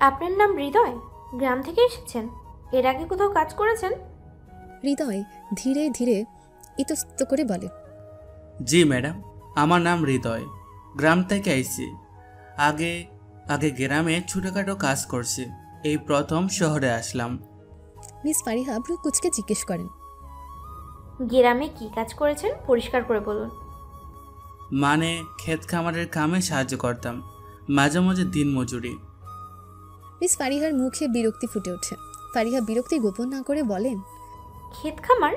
আপনার নাম হৃদয়? গ্রাম থেকে এসেছেন? এর আগে কোথাও কাজ করেছেন? হৃদয় ধীরে ধীরে ইতস্ত করে বলে, জি ম্যাডাম, আমার নাম হৃদয়, গ্রাম থেকে আইছি। আগে আগে গ্রামে ছোটোখাটো কাজ করছি, এই প্রথম শহরে আসলাম। মিস ফারিহা ভ্রু কুচকে জিজ্ঞেস করেন, গ্রামে কি কাজ করেছেন পরিষ্কার করে বলুন। মানে ক্ষেত খামারের কামে সাহায্য করতাম, মাঝে মাঝে দিন মজুরি। মিস ফারিহার মুখে বিরক্তি ফুটে ওঠে। ফারিহা বিরক্তি গোপন না করে বলেন, ক্ষেত খামার?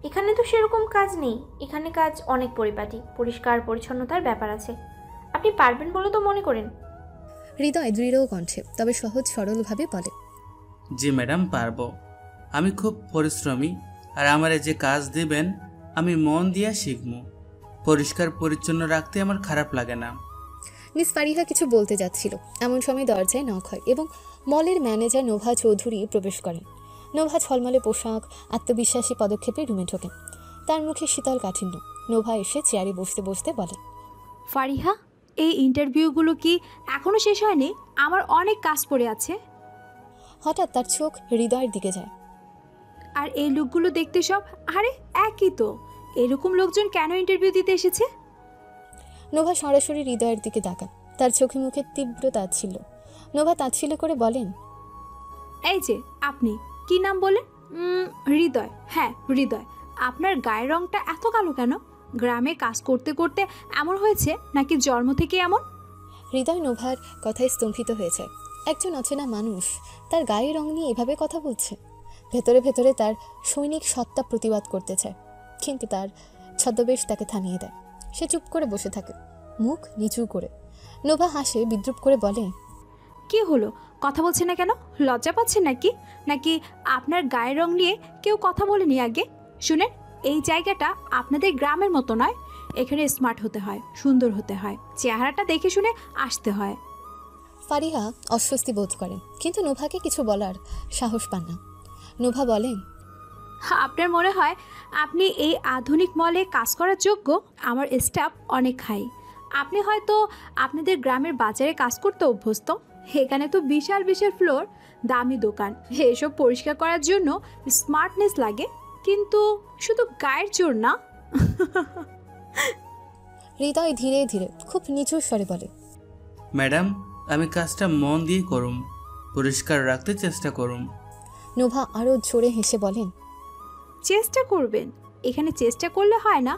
এখানে তো সেরকম কাজ নেই। এখানে কাজ অনেক পরিপাটি, পরিষ্কার পরিচ্ছন্নতার ব্যাপার আছে। আপনি পারবেন বলে তো মনে করেন? হৃদয় দৃঢ় কণ্ঠে তবে সহজ সরলভাবে বলে, জি ম্যাডাম, পারবো। আমি খুব পরিশ্রমী, আর আমারে যে কাজ দিবেন আমি মন দিয়ে শিখবো। পরিষ্কার পরিচ্ছন্ন রাখতে আমার খারাপ লাগে না। মিস ফারিহা কিছু বলতে যাচ্ছিল, এমন সময় দরজায় নক হয় এবং মলের ম্যানেজার নোভা চৌধুরী প্রবেশ করেন। নোভা ঝলমলে পোশাক, আত্মবিশ্বাসী পদক্ষেপে রুমে ঢোকেন। তার মুখে শীতল কাঠিন্য। নোভা এসে চেয়ারে বসতে বসতে বলেন, ফারিহা, এই ইন্টারভিউগুলো কি এখনো শেষ হয়নি? আমার অনেক কাজ পড়ে আছে। হঠাৎ তার চোখ হৃদয়ের দিকে যায়। আর এই লোকগুলো দেখতে সব আরে একই তো। এরকম লোকজন কেন ইন্টারভিউ দিতে এসেছে? নোভা সরাসরি হৃদয়ের দিকে তাকান। তার চোখে মুখে তীব্র তাচ্ছিল্য। নোভা তাচ্ছিল্য করে বলেন, এই যে আপনি কি নাম বলেন? হৃদয়। হ্যাঁ হৃদয়, আপনার গায়ের রংটা এত কালো কেন? গ্রামে কাজ করতে করতে এমন হয়েছে নাকি জন্ম থেকে এমন? হৃদয় নোভার কথায় স্তম্ভিত হয়েছে। একজন অচেনা মানুষ তার গায়ের রং নিয়ে এভাবে কথা বলছে। ভেতরে ভেতরে তার সৈনিক সত্তা প্রতিবাদ করতে চায়, কিন্তু তার ছদ্মবেশ তাকে থামিয়ে দেয়। সে চুপ করে বসে থাকে, মুখ নিচু করে। নোভা হাসে, বিদ্রুপ করে বলে, কি হলো, কথা বলছে না কেন? লজ্জা পাচ্ছেন নাকি? নাকি আপনার গায়ের রং নিয়ে কেউ কথা বলেনি আগে? শুনেন, এই জায়গাটা আপনাদের গ্রামের মতো নয়। এখানে স্মার্ট হতে হয়, সুন্দর হতে হয়, চেহারাটা দেখে শুনে আসতে হয়। ফারিহা অস্বস্তি বোধ করেন, কিন্তু নোভাকে কিছু বলার সাহস পান না। নোভা বলেন, আপনার মনে হয় আপনি এই আধুনিক মলে কাজ করার যোগ্য? আমার স্টাফ অনেক হাই। আপনি হয়তো আপনাদের গ্রামের বাজারে কাজ করতে অভ্যস্ত। এখানে তো বিশাল বিশাল ফ্লোর, দামি দোকান, এসব পরিষ্কার করার জন্য স্মার্টনেস লাগে, কিন্তু শুধু গায়ের জোর না। হৃদয় ধীরে ধীরে খুব নিচু স্বরে বলে, ম্যাডাম, আমি কাজটা মন দিয়ে করুম, পরিষ্কার রাখতে চেষ্টা করুম। নোভা আরও জোরে হেসে বলেন, চেষ্টা করবেন? এখানে চেষ্টা করলে হয় না,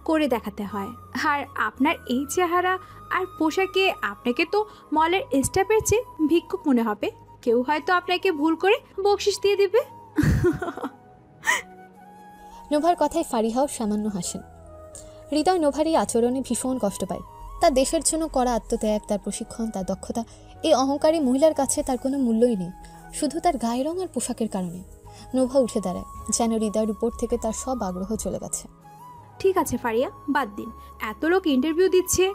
করে দেখাতে হয়। আর আপনার এই চেহারা আর পোশাকে আপনাকে তো মলের স্টাফের চেয়ে ভিক্ষুক মনে হবে। কেউ হয়তো আপনাকে ভুল করে বকশিশ দিয়ে দিবে। নোভার কথায় ফারিহাও সামান্য হাসেন। হৃদয় নোভার এই আচরণে ভীষণ কষ্ট পায়। তার দেশের জন্য করা আত্মত্যাগ, তার প্রশিক্ষণ, তার দক্ষতা, এই অহংকারী মহিলার কাছে তার কোনো মূল্যই নেই, শুধু তার গায়ের রং আর পোশাকের কারণে। নোভা উঠে দাঁড়ায়, যেন হৃদয়ের উপর থেকে তার সব আগ্রহ চলে গেছে। ঠিক আছে ফারিয়া, বাদ দিন। এত লোক ইন্টারভিউ দিচ্ছে,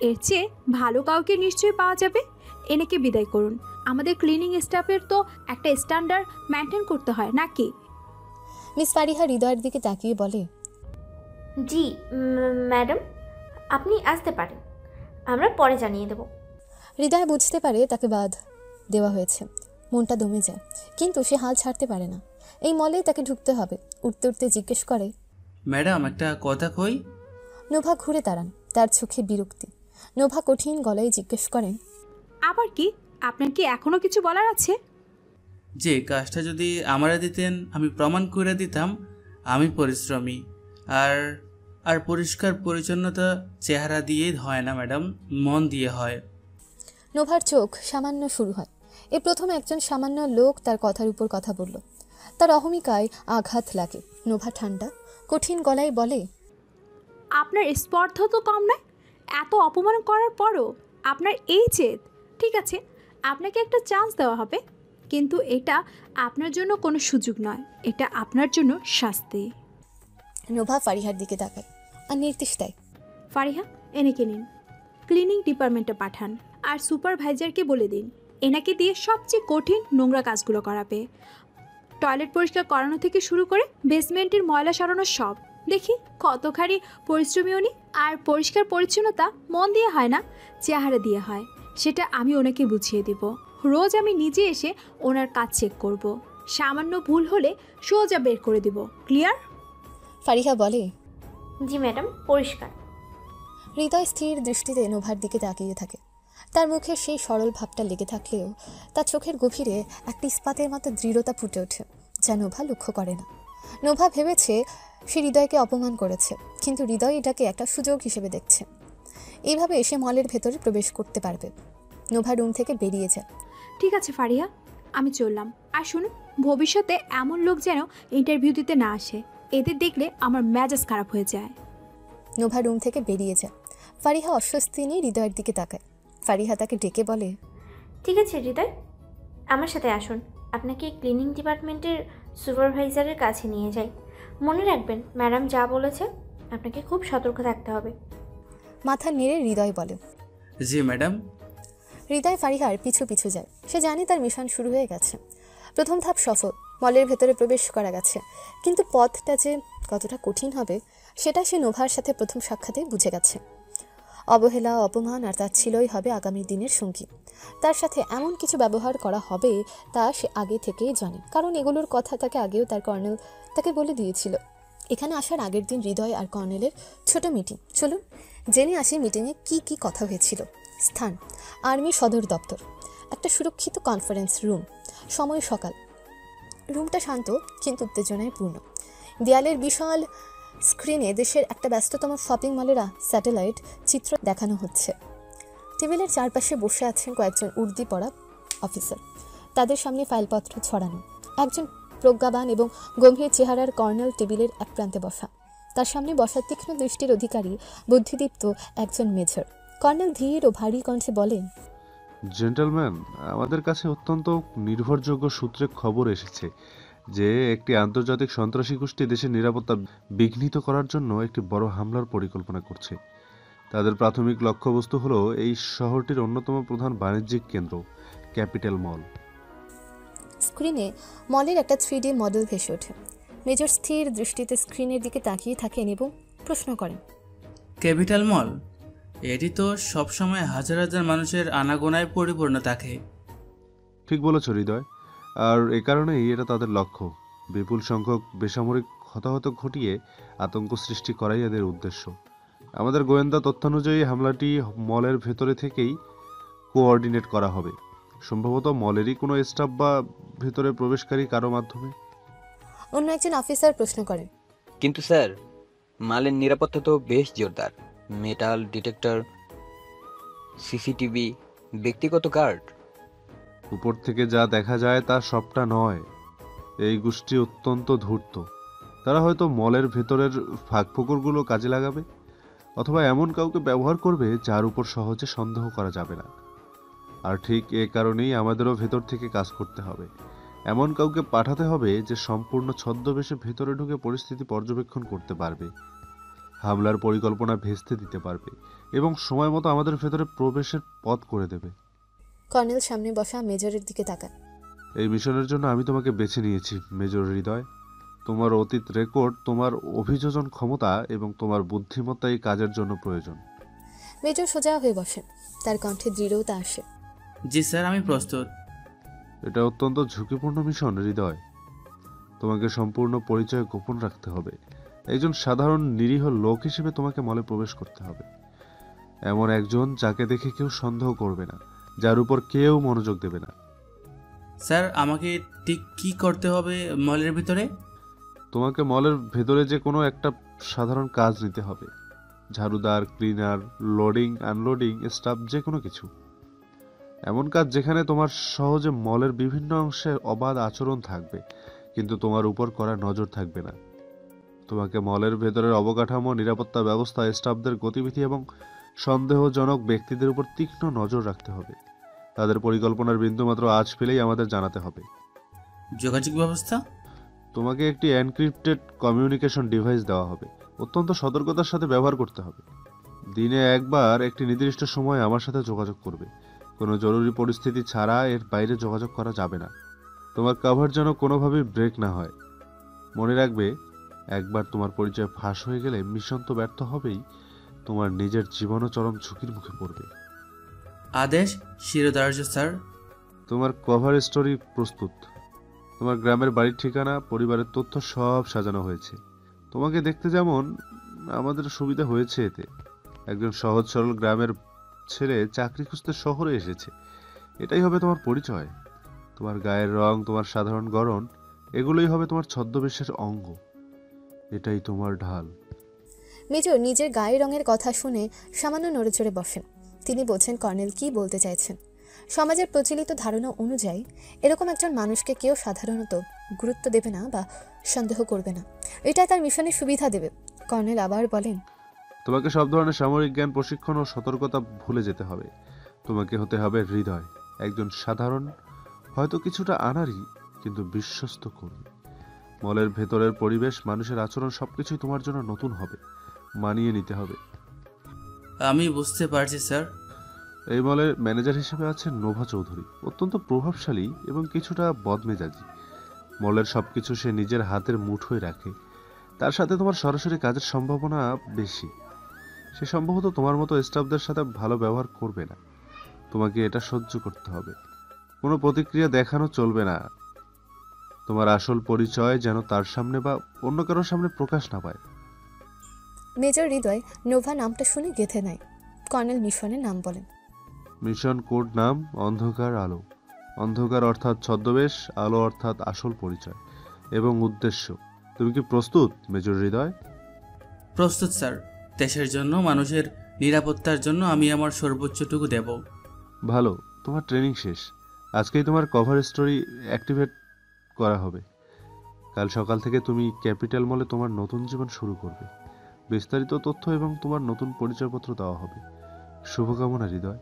এর চেয়ে ভালো কাউকে নিশ্চয়ই পাওয়া যাবে। এনেকে বিদায় করুন। আমাদের ক্লিনিং স্টাফের তো একটা স্ট্যান্ডার্ড মেনটেন করতে হয় নাকি? মিস ফারিহা হৃদয়ের দিকে তাকিয়ে বলে, জি ম্যাডাম, আপনি আসতে পারেন, আমরা পরে জানিয়ে দেব। হৃদয় বুঝতে পারে তাকে বাদ দেওয়া হয়েছে। মনটা দমে যায়, কিন্তু সে হাল ছাড়তে পারে না। এই মলে তাকে ঢুকতে হবে। উঠতে উঠতে জিজ্ঞেস করে, ম্যাডাম, একটা কথা কই? নোভা ঘুরে দাঁড়ান, তার চোখে বিরক্তি। নোভা কঠিন গলায় জিজ্ঞেস করেন, আবার কি? আপনার কি এখনো কিছু বলার আছে? যে কাজটা যদি আমারে দিতেন আমি প্রমাণ করে দিতাম আমি পরিশ্রমী। আর আর পরিষ্কার পরিচ্ছন্নতা চেহারা দিয়েই হয় না ম্যাডাম, মন দিয়ে হয়। নোভার চোখ সামান্য শুরু হয়। এই প্রথম একজন সামান্য লোক তার কথার উপর কথা বলল। তার অহমিকায় আঘাত লাগে। নোভা ঠান্ডা কঠিন গলায় বলে, আপনার স্পর্ধা তো কম নয়। এত অপমান করার পরও আপনার এই জেদ। ঠিক আছে, আপনাকে একটা চান্স দেওয়া হবে, কিন্তু এটা আপনার জন্য কোনো সুযোগ নয়, এটা আপনার জন্য শাস্তি। নোভা ফারিহার দিকে তাকায় আর নির্দেশ দেয়, ফারিহা, এনেকে নিন, ক্লিনিং ডিপার্টমেন্টে পাঠান। আর সুপারভাইজারকে বলে দিন এনাকে দিয়ে সবচেয়ে কঠিন নোংরা কাজগুলো করাবে। টয়লেট পরিষ্কার করানো থেকে শুরু করে বেসমেন্টের ময়লা সরানো সব। দেখি কতখানি পরিশ্রমী উনি। আর পরিষ্কার পরিচ্ছন্নতা মন দিয়ে হয় না, চেহারা দিয়ে হয়। সেটা আমি ওনাকে বুঝিয়ে দেব। রোজ আমি নিজে এসে ওনার কাজ চেক করব। সামান্য ভুল হলে সোজা বের করে দিব। ক্লিয়ার? ফারিহা বলে। জি ম্যাডাম, পরিষ্কার। হৃদয় স্থির দৃষ্টিতে নোভার দিকে তাকিয়ে থাকে। তার মুখে সেই সরল ভাবটা লেগে থাকলেও তার চোখের গভীরে একটি ইস্পাতের মতো দৃঢ়তা ফুটে ওঠে, যা নোভা লক্ষ্য করে না। নোভা ভেবেছে সে হৃদয়কে অপমান করেছে, কিন্তু হৃদয় এটাকে একটা সুযোগ হিসেবে দেখছে। এইভাবে এসে মলের ভেতরে প্রবেশ করতে পারবে। নোভা রুম থেকে বেরিয়ে যায়। ঠিক আছে ফারিহা, আমি চললাম। আর শুনুন, ভবিষ্যতে এমন লোক যেন ইন্টারভিউ দিতে না আসে। এদের দেখলে আমার মেজাজ খারাপ হয়ে যায়। নোভা রুম থেকে বেরিয়ে যায়। ফারিহা অস্বস্তি নিয়ে হৃদয়ের দিকে তাকায়। ফারিহা তাকে ডেকে বলে, ঠিক আছে হৃদয়, আমার সাথে আসুন, আপনাকে ক্লিনিং ডিপার্টমেন্টের সুপারভাইজারের কাছে নিয়ে যাই। মনে রাখবেন ম্যাডাম যা বলেছে, আপনাকে খুব সতর্ক থাকতে হবে। মাথা নেড়ে হৃদয় বলে। জি ম্যাডাম। হৃদয় ফারিহার পিছু পিছু যায়। সে জানে তার মিশন শুরু হয়ে গেছে। প্রথম ধাপ সফল, মলের ভেতরে প্রবেশ করা গেছে। কিন্তু পথটা যে কতটা কঠিন হবে সেটা সে নোভার সাথে প্রথম সাক্ষাতে বুঝে গেছে। অবহেলা, অপমান আর তাচ্ছিল্যই হবে আগামী দিনের সঙ্গী। তার সাথে এমন কিছু ব্যবহার করা হবে তা সে আগে থেকেই জানে, কারণ এগুলোর কথা তাকে আগেও তার কর্নেল তাকে বলে দিয়েছিল। এখানে আসার আগের দিন হৃদয় আর কর্নেলের ছোট মিটিং। চলুন জেনে আসি মিটিংয়ে কি কি কথা হয়েছিল। স্থান আর্মি সদর দপ্তর। একটা সুরক্ষিত কনফারেন্স রুম। সময় সকাল। রুমটা শান্ত কিন্তু উত্তেজনায় পূর্ণ। দেয়ালের বিশাল স্ক্রিনে দেশের একটা ব্যস্ততম শপিং মলের স্যাটেলাইট চিত্র দেখানো হচ্ছে। টেবিলের চারপাশে বসে আছেন কয়েকজন উর্দি পরা অফিসার। তাদের সামনে ফাইলপত্র ছড়ানো। একজন প্রজ্ঞাবান এবং গম্ভীর চেহারার কর্নেল টেবিলের এক প্রান্তে বসা। তার সামনে বসা তীক্ষ্ণ দৃষ্টির অধিকারী বুদ্ধিদীপ্ত একজন মেজর। কর্নেল ধীর ও ভারী কণ্ঠে বলেন, জেন্টলম্যান, আমাদের কাছে অত্যন্ত নির্ভরযোগ্য সূত্রে খবর এসেছে যে একটি আন্তর্জাতিক সন্ত্রাসী গোষ্ঠী দেশের নিরাপত্তা বিঘ্নিত করার জন্য একটি বড় হামলার পরিকল্পনা করছে। তাদের প্রাথমিক লক্ষ্যবস্তু হলো এই শহরটির অন্যতম প্রধান বাণিজ্যিক কেন্দ্র, ক্যাপিটাল মল। স্ক্রিনে মলের একটা 3D মডেল ভেসে ওঠে। মেজর স্থির দৃষ্টিতে স্ক্রিনের দিকে তাকিয়ে থাকেন এবং প্রশ্ন করেন, ক্যাপিটাল মল? এটি তো সবসময় হাজার হাজার মানুষের আনাগোনায় পরিপূর্ণ থাকে। ঠিক বলেছ হৃদয়, আর এ কারণেই এটা তাদের লক্ষ্য। বিপুল সংখ্যক বেসামরিক হতাহত ঘটিয়ে আতঙ্ক সৃষ্টি করাই এদের উদ্দেশ্য। আমাদের গোয়েন্দা তথ্যানুযায়ী হামলাটি মলের ভেতরে থেকেই কোঅর্ডিনেট করা হবে, সম্ভবত মলেরই কোনো স্টাফ বা ভেতরে প্রবেশকারী কারো মাধ্যমে। অন্য একজন অফিসার প্রশ্ন করেন, কিন্তু স্যার, মালের নিরাপত্তা তো বেশ জোরদার। মেটাল ডিটেক্টর, সিসিটিভি, ব্যক্তিগত গার্ড। উপর থেকে যা দেখা যায় তা সবটা নয়। এই গোষ্ঠী অত্যন্ত ধূর্ত। তারা হয়তো মলের ভেতরের ফাঁকফোকরগুলো কাজে লাগাবে, অথবা এমন কাউকে ব্যবহার করবে যার উপর সহজে সন্দেহ করা যাবে না। আর ঠিক এ কারণেই আমাদেরও ভেতর থেকে কাজ করতে হবে। এমন কাউকে পাঠাতে হবে যে সম্পূর্ণ ছদ্মবেশে ভেতরে ঢুকে পরিস্থিতি পর্যবেক্ষণ করতে পারবে, হামলার পরিকল্পনা ভেস্তে দিতে পারবে এবং সময় মতো আমাদের ভেতরে প্রবেশের পথ করে দেবে। কর্নেল সামনে বসা মেজরের দিকে তাকান। এই মিশনের জন্য আমি তোমাকে বেছে নিয়েছি মেজর হৃদয়। তোমার অতীত রেকর্ড, তোমার অভিযোজন ক্ষমতা এবং তোমার বুদ্ধিমত্তা এই কাজের জন্য প্রয়োজন। মেজর সোজা হয়ে বসেন। তার কণ্ঠে দৃঢ়তা আসে। জি স্যার, আমি প্রস্তুত। এটা অত্যন্ত ঝুঁকিপূর্ণ মিশন হৃদয়। তোমাকে সম্পূর্ণ পরিচয় গোপন রাখতে হবে। একজন সাধারণ নিরীহ লোক হিসেবে তোমাকে মলে প্রবেশ করতে হবে। এমন একজন যাকে দেখে কেউ সন্দেহ করবে না, যার উপর কেউ মনোযোগ দেবে না। স্যার, আমাকে ঠিক কি করতে হবে মলের ভিতরে? তোমাকে মলের ভেতরে যে কোনো একটা সাধারণ কাজ নিতে হবে। ঝাড়ুদার, ক্লিনার, লোডিং আনলোডিং স্টাফ, যে কোনো কিছু। এমন কাজ যেখানে তোমার সহজে মলের বিভিন্ন অংশে অবাধ আচরণ থাকবে, কিন্তু তোমার উপর করা নজর থাকবে না। তোমাকে মলের ভেতরের অবকাঠামো, নিরাপত্তা ব্যবস্থা, স্টাফদের গতিবিধি এবং সন্দেহজনক ব্যক্তিদের উপর তীক্ষ্ণ নজর রাখতে হবে। তাদের পরিকল্পনার বিন্দুমাত্র আঁচ পেলেই আমাদের জানাতে হবে। যোগাযোগ ব্যবস্থা? তোমাকে একটি এনক্রিপ্টেড কমিউনিকেশন ডিভাইস দেওয়া হবে। অত্যন্ত সতর্কতার সাথে ব্যবহার করতে হবে। দিনে একবার একটি নির্দিষ্ট সময় আমার সাথে যোগাযোগ করবে। কোনো জরুরি পরিস্থিতি ছাড়া এর বাইরে যোগাযোগ করা যাবে না। তোমার কভার যেন কোনোভাবেই ব্রেক না হয়। মনে রাখবে, একবার তোমার পরিচয় ফাঁস হয়ে গেলে মিশন তো ব্যর্থ হবেই, তোমার নিজের জীবনও চরম ঝুঁকির মুখে পড়বে। আদেশ শিরোধার্য স্যার। তোমার কভার স্টোরি প্রস্তুত। তোমার গ্রামের বাড়ির ঠিকানা, পরিবারের তথ্য সব সাজানো হয়েছে। তোমাকে দেখতে যেমন, আমাদের সুবিধা হয়েছে এতে। একজন সহজ সরল গ্রামের ছেলে চাকরি খুঁজতে শহরে এসেছে, এটাই হবে তোমার পরিচয়। তোমার গায়ের রং, তোমার সাধারণ গড়ন, এগুলোই হবে তোমার ছদ্মবেশের অঙ্গ। এটাই তোমার ঢাল। মেজর নিজের গায়ের রঙের কথা শুনে সামান্য নড়েচড়ে বসেন। তিনি বোঝেন কর্নেল কি বলতে চাইছেন। সমাজের প্রচলিত ধারণা অনুযায়ী এরকম একজন মানুষকে কেউ সাধারণত গুরুত্ব দেবে না বা সন্দেহ করবে না। এটাই তার মিশনের সুবিধা দেবে। কর্নেল আবার বলেন, তোমাকে সব ধরনের সামরিক জ্ঞান, প্রশিক্ষণ ও সতর্কতা ভুলে যেতে হবে। তোমাকে হতে হবে হৃদয়, একজন সাধারণ, হয়তো কিছুটা আনাড়ি, কিন্তু বিশ্বস্ত কর্মী। মলের ভেতরের পরিবেশ, মানুষের আচরণ সবকিছুই তোমার জন্য নতুন হবে, মানিয়ে নিতে হবে। আমি বুঝতে পারছি স্যার। এই মলের ম্যানেজার হিসেবে আছেন নোভা চৌধুরী, অত্যন্ত প্রভাবশালী এবং কিছুটা বদমেজাজি। মলের সবকিছু সে নিজের হাতের মুঠোয় রাখে। তার সাথে তোমার সরাসরি কাজের সম্ভাবনা বেশি। সে সম্ভবত তোমার মতো স্টাফদের সাথে ভালো ব্যবহার করবে না। তোমাকে এটা সহ্য করতে হবে। কোনো প্রতিক্রিয়া দেখানো চলবে না। তোমার আসল পরিচয় যেন তার সামনে বা অন্য কারোর সামনে প্রকাশ না পায়। মেজর হৃদয় নোভা নামটা শুনে গেঁথে নেয়। কর্নেল মিশনের নাম বলেন। মিশন কোড নাম অন্ধকার আলো। অন্ধকার অর্থাৎ ছদ্মবেশ, আলো অর্থাৎ আসল পরিচয় এবং উদ্দেশ্য। তুমি কি প্রস্তুত মেজর হৃদয়? প্রস্তুত স্যার। দেশের জন্য, মানুষের নিরাপত্তার জন্য আমি আমার সর্বোচ্চটুকু দেব। ভালো, তোমার ট্রেনিং শেষ। আজকেই তোমার কভার স্টোরি অ্যাক্টিভেট করা হবে। কাল সকাল থেকে তুমি ক্যাপিটাল মলে তোমার নতুন জীবন শুরু করবে। বিস্তারিত তথ্য এবং তোমার নতুন পরিচয়পত্র দেওয়া হবে। শুভকামনা হৃদয়।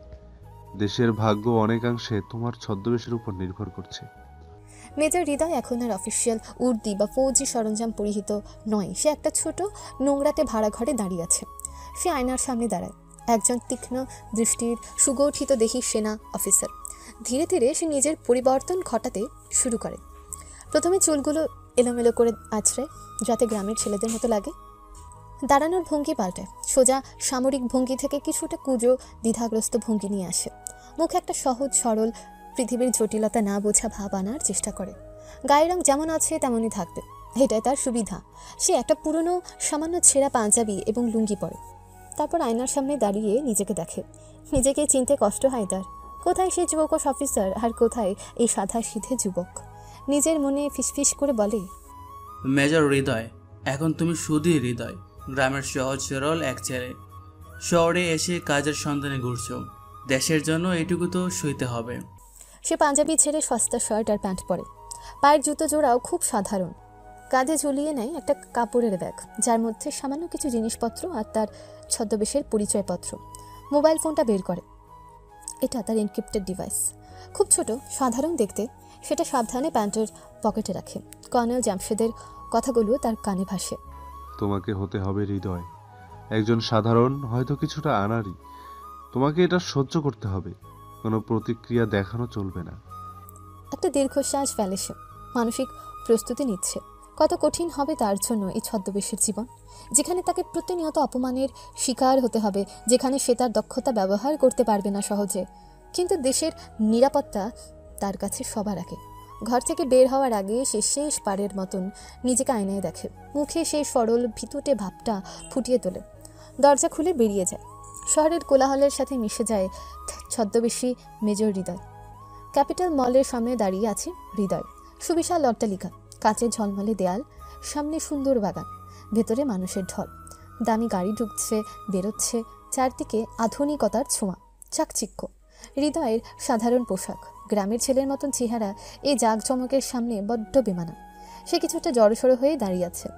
দেশের ভাগ্য অনেকাংশে তোমার ছদ্মবেশের উপর নির্ভর করছে। মেজর হৃদয় এখন আর অফিসিয়াল উর্দি বা ফৌজি সরঞ্জাম পরিহিত নয়। সে একটা ছোট নোংরাতে ভাড়া ঘরে দাঁড়িয়ে আছে। সে আয়নার সামনে দাঁড়ায়, একজন তীক্ষ্ণ দৃষ্টির সুগঠিত দেহি সেনা অফিসার। ধীরে ধীরে সে নিজের পরিবর্তন ঘটাতে শুরু করে। প্রথমে চুলগুলো এলোমেলো করে আছড়ে, যাতে গ্রামের ছেলেদের মতো লাগে। দাঁড়ানোর ভঙ্গি পাল্টায়, সোজা সামরিক ভঙ্গি থেকে কিছুটা কুঁজো দ্বিধাগ্রস্ত ভঙ্গি নিয়ে আসে। মুখে একটা সহজ সরল, পৃথিবীর জটিলতা না বোঝা ভাব আনার চেষ্টা করে। গায়ের রং যেমন আছে তেমনই থাকবে, এটাই তার সুবিধা। সে একটা পুরনো সামান্য ছেঁড়া পাঞ্জাবি এবং লুঙ্গি পরে। তারপর আয়নার সামনে দাঁড়িয়ে নিজেকে দেখে। নিজেকে চিনতে কষ্ট হয় তার। কোথায় সে যুবকশ অফিসার আর কোথায় এই সাদা সিধে যুবক। নিজের মনে ফিসফিস করে বলে, মেজর হৃদয়, এখন তুমি শুধুই হৃদয়, গ্রামের সহজ সরল এক ছেলে। শহরে এসে কাজের সন্ধানে ঘুরছো। দেশের জন্য এটুকু তো সইতে হবে। সে পাঞ্জাবি ছেড়ে সস্তা শার্ট আর প্যান্ট পরে। পায়ের জুতো জোড়াও খুব সাধারণ। কাঁধে ঝুলিয়ে নেয় একটা কাপড়ের ব্যাগ, যার মধ্যে সামান্য কিছু জিনিসপত্র আর তার ছদ্মবেশের পরিচয়পত্র। মোবাইল ফোনটা বের করে। এটা তার এনক্রিপ্টেড ডিভাইস। খুব ছোট, সাধারণ দেখতে। সেটা সাবধানে প্যান্টের পকেটে রাখে। কর্নেল জামশেদের কথাগুলো তার কানে ভাসে। তোমাকে হতে হবে হৃদয়, একজন সাধারণ, হয়তো কিছুটা আনাড়ি। তোমাকে এটা সহ্য করতে হবে। কোনো প্রতিক্রিয়া দেখানো চলবে না। একটা দীর্ঘশ্বাস ফেলে সে। মানসিক প্রস্তুতি নিচ্ছে। কত কঠিন হবে তার জন্য এই ছদ্মবেশের জীবন, যেখানে তাকে প্রতিনিয়ত অপমানের শিকার হতে হবে, যেখানে সে তার দক্ষতা ব্যবহার করতে পারবে না সহজে। কিন্তু দেশের নিরাপত্তা তার কাছে সবার আগে। ঘর থেকে বের হওয়ার আগে সে শেষ পারের মতন নিজেকে আয়নায় দেখে। মুখে সেই সরল ভিতুটে ভাবটা ফুটিয়ে তোলে। দরজা খুলে বেরিয়ে যায়। শহরের কোলাহলের সাথে মিশে যায় ছদ্মবেশী মেজর হৃদয়। ক্যাপিটাল মলের সামনে দাঁড়িয়ে আছে হৃদয়। সুবিশাল অট্টালিকা, কাচের ঝলমলে দেয়াল, সামনে সুন্দর বাগান, ভেতরে মানুষের ঢল। দামি গাড়ি ঢুকছে, বেরোচ্ছে, চারদিকে আধুনিকতার ছোঁয়া, চাকচিক্য। হৃদয়ের সাধারণ পোশাক, গ্রামের ছেলের মতন চেহারা এই জাঁকজমকের সামনে বড্ড বেমানান। সে কিছুটা জড়সড় হয়ে দাঁড়িয়ে আছে।